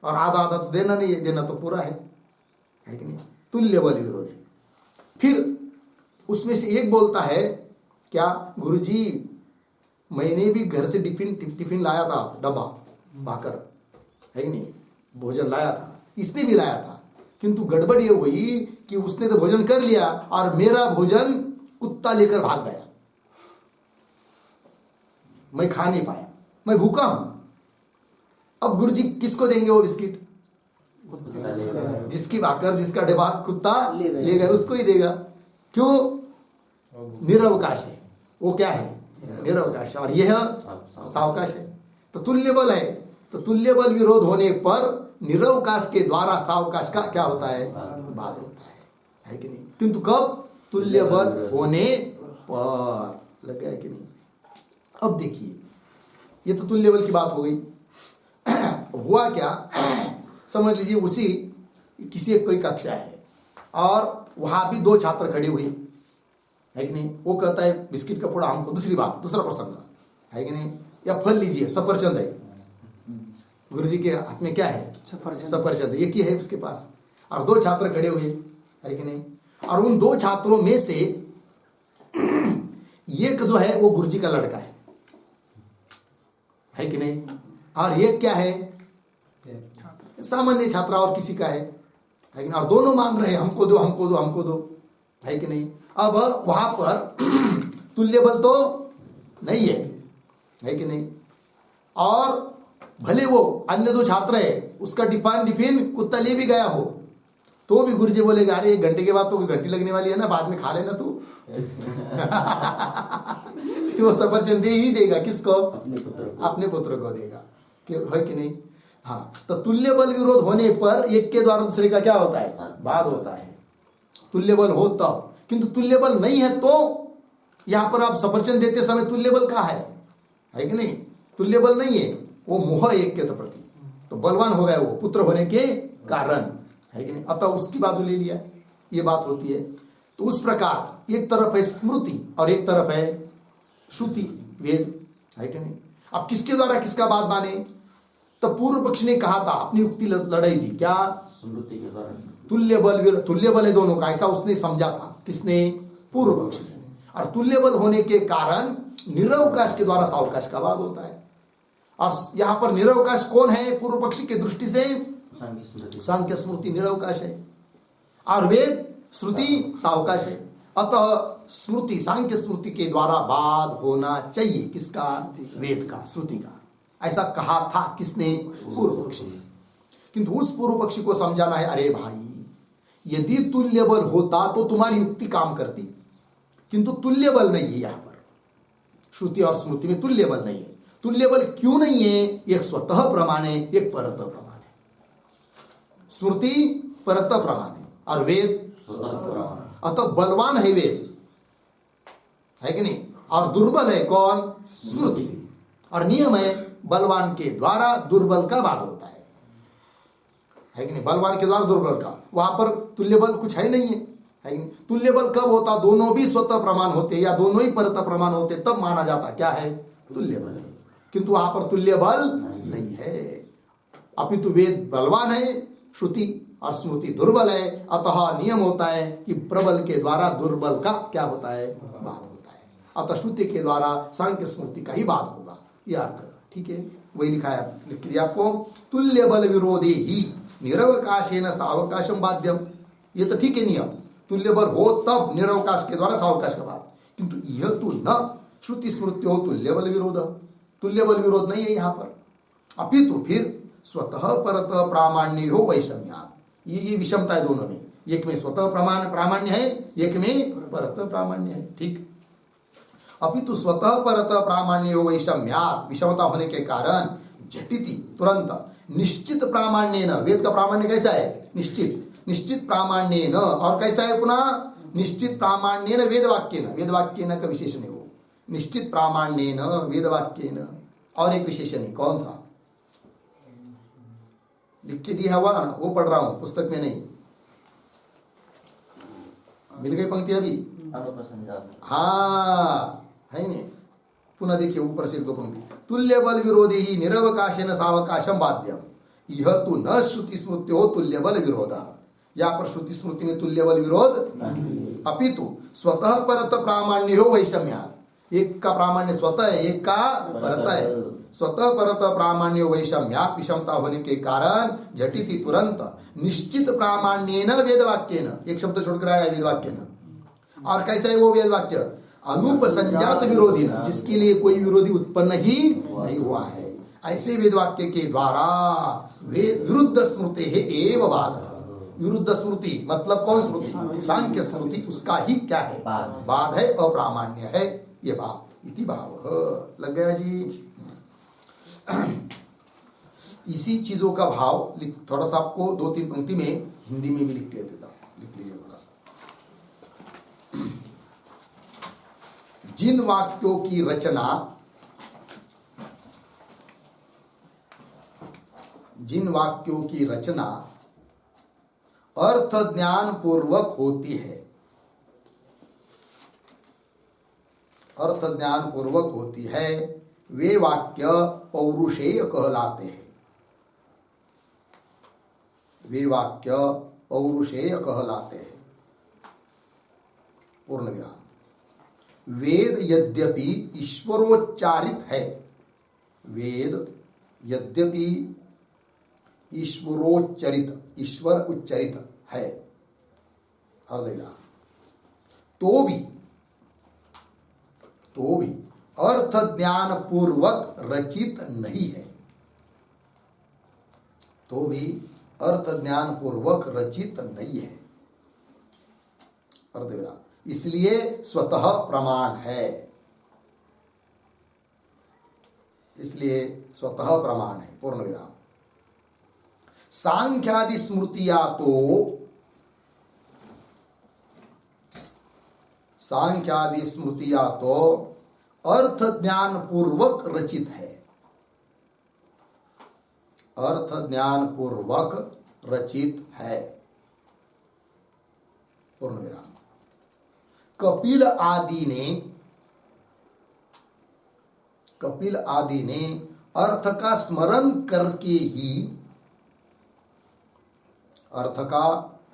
और आधा आधा तो देना नहीं है, देना तो पूरा है कि नहीं? तुल्य बल विरोध है। फिर उसमें से एक बोलता है क्या गुरुजी मैंने भी घर से टिफिन लाया था, डब्बा भाकर, है कि नहीं, भोजन लाया था, इसने भी लाया था, किंतु गड़बड़ ये हुई कि उसने तो भोजन कर लिया और मेरा भोजन कुत्ता लेकर भाग गया, मैं खा नहीं पाया, मैं भूखा हूं। अब गुरुजी किसको देंगे वो बिस्किट? जिसकी भाकर जिसका डिब्बा कुत्ता ले गया उसको ही देगा। क्यों? निरवकाश है, वो क्या है? निरवकाश, और यह सावकाश है। तो तुल्य बल है, तो तुल्य बल विरोध होने पर निरवकाश के द्वारा सावकाश का क्या होता है? बाद होता है कि नहीं? किंतु कब? तुल्य बल होने पर, लग गया कि नहीं? अब देखिए, ये तो तुल्य बल की बात हो गई। हुआ क्या, समझ लीजिए उसी किसी एक कोई कक्षा है और वहां भी दो छात्र खड़े हुए, है कि नहीं? वो कहता है बिस्किट का पुड़ा हमको, दूसरी बात, दूसरा प्रसंग, है कि नहीं? या फल लीजिए, सफरचंद है, गुरुजी के हाथ में क्या है? सफरचंद, एक ही है उसके पास, और दो छात्र खड़े हुए, है कि नहीं? और उन दो छात्रों में से एक जो है वो गुरुजी का लड़का है कि नहीं? और एक क्या है? सामान्य छात्रा और किसी का है कि नहीं? और दोनों मांग रहे हैं हमको दो, हमको दो, हमको दो, है कि नहीं? अब वहां पर तुल्य बल तो नहीं है कि नहीं? और भले वो अन्य दो छात्र है उसका टिफिन कुत्ता ले भी गया हो तो भी गुरुजी बोलेगा अरे 1 घंटे के बाद तो कोई घंटी लगने वाली है ना, बाद में खा लेना तू। फिर वो सफरचंद दे ही देगा, किसको? अपने पुत्र को देगा, है कि नहीं? हाँ, तो तुल्य बल विरोध होने पर एक के द्वारा दूसरे का क्या होता है? बाद होता है। तुल्य बल हो तब, किंतु तुल्य बल नहीं है तो यहां पर आप सफरचंद देते समय तुल्य बल कहाँ है कि नहीं? तुल्य बल नहीं है, वो मोह एक के प्रति, तो बलवान हो गया वो पुत्र होने के कारण, है कि नहीं? अतः उसकी बाजू ले लिया, ये बात होती है। तो उस प्रकार एक तरफ है स्मृति और एक तरफ है श्रुति, वेद, है कि नहीं? अब किसके द्वारा किसका बात माने? तो पूर्व पक्ष ने कहा था, अपनी युक्ति लड़ाई थी, क्या? स्मृति के द्वारा तुल्य बल है दोनों का, ऐसा उसने समझा था। किसने? पूर्व पक्ष ने। और तुल्य बल होने के कारण निरवकाश के द्वारा सावकाश का बाद होता है। और यहां पर निरवकाश कौन है? पूर्व पक्षी की दृष्टि से सांख्य स्मृति निरवकाश है और वेद श्रुति सावकाश है। अतः स्मृति, सांख्य स्मृति के द्वारा बाद होना चाहिए, किसका? वेद का, श्रुति का, ऐसा कहा था। किसने? पूर्व पक्षी ने। किंतु उस पूर्व पक्षी को समझाना है, अरे भाई यदि तुल्य बल होता तो तुम्हारी युक्ति काम करती, किंतु तुल्य बल नहीं है। यहां पर श्रुति और स्मृति में तुल्य बल नहीं है। तुल्य बल क्यों नहीं है? एक स्वतः प्रमाण है, एक परत प्रमाण है। स्मृति परत प्रमाण है और वेद अतः बलवान है वेद, है कि नहीं? और दुर्बल है कौन? स्मृति। और नियम है बलवान के द्वारा दुर्बल का बाद होता है कि नहीं? बलवान के द्वारा दुर्बल का, वहां पर तुल्य बल कुछ है नहीं है कि नहीं? तुल्य बल कब होता? दोनों भी स्वतः प्रमाण होते या दोनों ही परत प्रमाण होते, तब माना जाता क्या है? तुल्य बल है। किंतु वहां पर तुल्य बल नहीं है, अपितु वेद बलवान है, श्रुति और स्मृति दुर्बल है। अतः नियम होता है कि प्रबल के द्वारा दुर्बल का क्या होता है? बाद होता है। अतः श्रुति के द्वारा सांख्य स्मृति का ही बाद होगा, यह अर्थ, ठीक है? वही लिखा है, लिख दिया आपको, तुल्य बल विरोधी ही निरवकाशेन सावकाशम बाध्यम। ये तो ठीक है नियम, तुल्य बल हो तब निरवकाश के द्वारा सावकाश का बाद, किंतु यह तो न श्रुति स्मृति हो तुल्य बल विरोध, तुल्य बल विरोध नहीं है यहाँ पर। अपितु फिर स्वतः परतः प्रामाण्य हो वैषम्यात्। ये विषमता है दोनों में, एक में स्वतः प्रामाण्य है, एक में परतः प्रामाण्य है। ठीक, अपितु स्वतः परतः प्रामाण्य हो वैषम्यात्, विषमता होने के कारण झटिति तुरंत निश्चित प्रामाण्य न, वेद का प्रामाण्य कैसा है? निश्चित, निश्चित प्रामाण्य न, और कैसा है पुनः? निश्चित प्रामाण्य न वेदवाक्य न, वेदवाक्य न का विशेषण है वो, निश्चित प्रामाण्य न वेदवाक्य न। और एक विशेषण है, कौन सा? लिख के दिया हुआ ना, वो पढ़ रहा हूं, पुस्तक में नहीं। मिल गई पंक्ति अभी? हाँ है नहीं, पुनः देखिए ऊपर से एक दो पंक्ति। तुल्य बल विरोधी ही निरवकाशेन सावकाशम बाध्यम, यह तो न श्रुति स्मृत्यो तुल्य बल विरोध। यहाँ पर श्रुति स्मृति में तुल्य बल विरोध, अपितु स्वतः परत प्रामाण्य हो वैषम्यात्, एक का प्रामाण्य स्वतः है, एक का परत है। स्वतः परत प्रामाण्य वैषम्यात्, विषमता होने के कारण झटिति तुरंत निश्चित प्रामाण्य न वेदवाक्य न, एक शब्द छोड़कर आया वेदवाक्य न। और कैसा है वो वेदवाक्य? अनुपसंजात विरोधी न, जिसके लिए कोई विरोधी उत्पन्न ही नहीं हुआ है, ऐसे वेदवाक्य के द्वारा विरुद्ध स्मृति है एव बाध। विरुद्ध स्मृति मतलब कौन स्मृति? सांख्य स्मृति, उसका ही क्या है? बाध है, अप्रामाण्य है ये बात। इति भाव लग गया जी। इसी चीजों का भाव थोड़ा सा आपको दो तीन पंक्ति में हिंदी में भी लिख के देता, लिख लीजिए थोड़ा सा। जिन वाक्यों की रचना, जिन वाक्यों की रचना अर्थ ज्ञान पूर्वक होती है, अर्थ ज्ञान पूर्वक होती है, वे वाक्य पौरुषेय कहलाते हैं। वे वाक्य पौरुषेय कहलाते हैं। पूर्ण विराम। वेद यद्यपि ईश्वरोच्चारित है, वेद यद्यपि ईश्वरोच्चरित, ईश्वर उच्चरित है, अर्धविराम, तो भी अर्थ ज्ञान पूर्वक रचित नहीं है, तो भी अर्थ ज्ञान पूर्वक रचित नहीं है, अर्धविराम, इसलिए स्वतः प्रमाण है, इसलिए स्वतः प्रमाण है। पूर्ण विराम। सांख्यादि स्मृतियां तो, सांख्यादि स्मृतियां तो अर्थ ज्ञान पूर्वक रचित है, अर्थ ज्ञान पूर्वक रचित है। पूर्ण विराम। कपिल आदि ने अर्थ का स्मरण करके ही, अर्थ का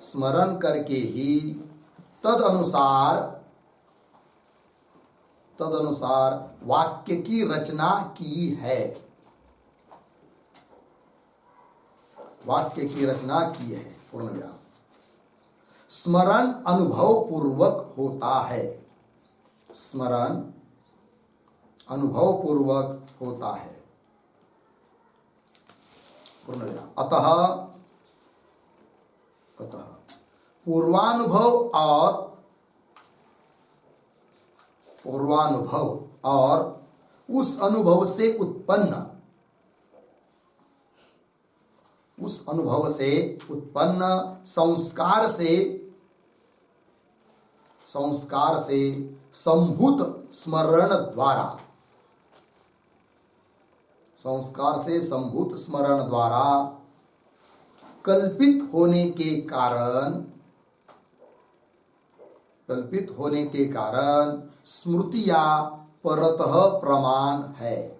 स्मरण करके ही तदनुसार वाक्य की रचना की है, वाक्य की रचना की है। पूर्ण विराम। स्मरण अनुभव पूर्वक होता है, स्मरण अनुभव पूर्वक होता है। पूर्ण विराम। अतः पूर्वानुभव और उस अनुभव से उत्पन्न, उस अनुभव से उत्पन्न संस्कार से संभूत स्मरण द्वारा, संस्कार से संभूत स्मरण द्वारा कल्पित होने के कारण स्मृतियां परतः प्रमाण है,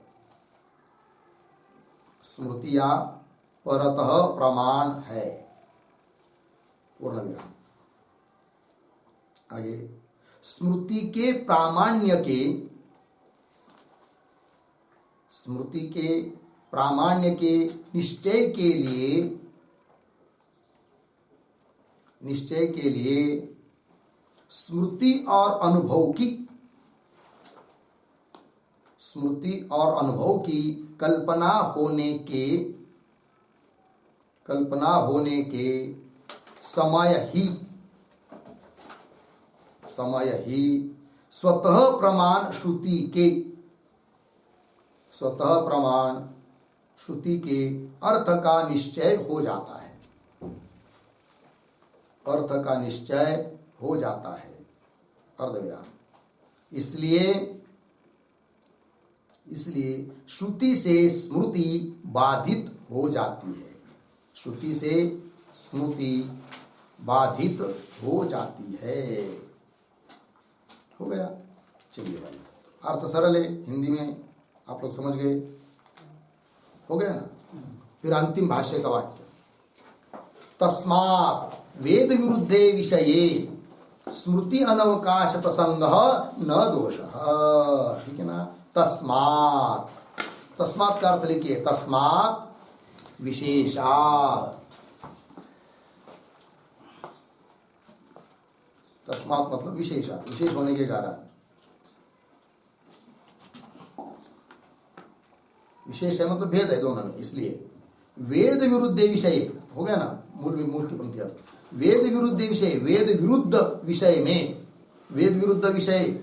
स्मृतियां परतः प्रमाण है। पूर्ण विराम। आगे स्मृति के प्रामाण्य के, स्मृति के प्रामाण्य के निश्चय के लिए स्मृति और अनुभव की कल्पना होने के कल्पना होने के समय ही स्वतः प्रमाण श्रुति के अर्थ का निश्चय हो जाता है। अर्धविराम। इसलिए श्रुति से स्मृति बाधित हो जाती है। हो गया। चलिए भाई, अर्थ सरल है, हिंदी में आप लोग समझ गए, हो गया ना। फिर अंतिम भाष्य का वाक्य, तस्मात् वेद विरुद्धे विषये स्मृति अनवकाश प्रसंग न दोषः। ठीक है ना। तस्मात् का अर्थ लिखिए, तस्मात् विशेषात्। तस्मात् मतलब विशेषात्, विशेष होने के कारण। विशेष है मतलब भेद है दोनों में, इसलिए वेद विरुद्ध विषय हो गया ना। मूल की पंक्ति है, वेद विरुद्ध विषय, वेद विरुद्ध विषय में, वेद विरुद्ध विषय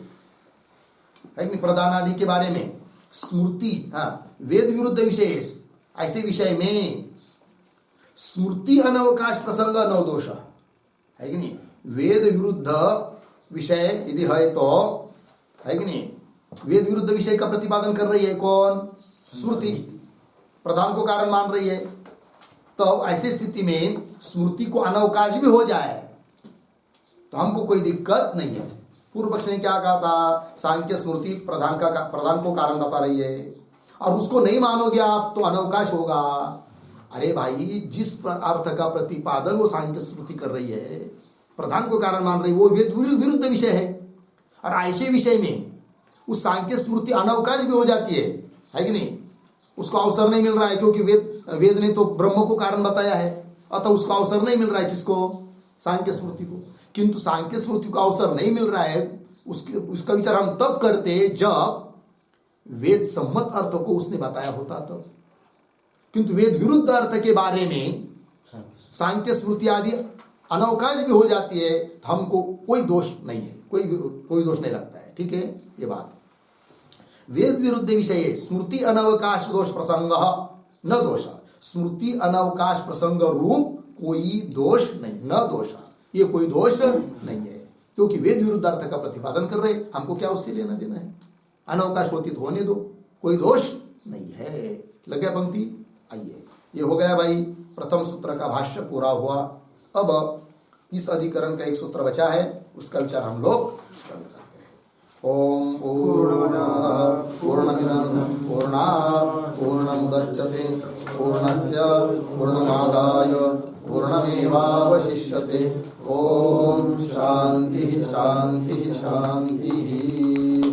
है कि प्रधान आदि के बारे में स्मृति, वेद विरुद्ध विषय, ऐसे विषय में स्मृति अनवकाश प्रसंग न दोष है कि नहीं। वेद विरुद्ध विषय यदि है तो है कि नहीं, वेद विरुद्ध विषय का प्रतिपादन कर रही है कौन? स्मृति प्रधान को कारण मान रही है। तो ऐसी स्थिति में स्मृति को अनवकाश भी हो जाए तो हमको कोई दिक्कत नहीं है। पूर्व पक्ष ने क्या कहा था? सांख्य स्मृति प्रधान को कारण बता रही है और उसको नहीं मानोगे आप तो अनवकाश होगा। अरे भाई, जिस अर्थ का प्रतिपादन वो सांख्य स्मृति कर रही है, प्रधान को कारण मान रही है, वो वेद विरुद्ध विषय है। और ऐसे विषय में उस सांख्य स्मृति अनवकाश भी हो जाती है कि नहीं। उसको अवसर नहीं मिल रहा है क्योंकि वेद ने तो ब्रह्म को कारण बताया है, अतः उसको अवसर नहीं मिल रहा है। किसको? सांख्य स्मृति को। किंतु सांख्य स्मृति को अवसर नहीं मिल रहा है, उसका विचार हम तब करते जब वेद सम्मत अर्थ को उसने बताया होता तब। किंतु वेद विरुद्ध अर्थ के बारे में सांख्य स्मृति आदि अनवकाश भी हो जाती है तो हमको कोई दोष नहीं है, कोई दोष नहीं लगता है। ठीक है, ये बात। वेद विरुद्ध विषय स्मृति अनवकाश दोष प्रसंग न दोष। स्मृति अनवकाश प्रसंग रूप कोई दोष नहीं, न दोष, ये कोई दोष नहीं है क्योंकि वेद विरुद्ध अर्थ का प्रतिपादन कर रहे, हमको क्या उससे लेना देना है। अनवकाश होती तो होने दो, कोई दोष नहीं है। लग गया पंक्ति? आइए, ये हो गया भाई प्रथम सूत्र का भाष्य पूरा हुआ। अब इस अधिकरण का एक सूत्र बचा है, उसका विचार हम लोग करते हैं। ओम पूर्णमदः पूर्णमिदं पूर्णात् पूर्णमुदच्यते पूर्णस्य पूर्णमादाय पूर्णमेवावशिष्यते। ओम शांति शांति शांति।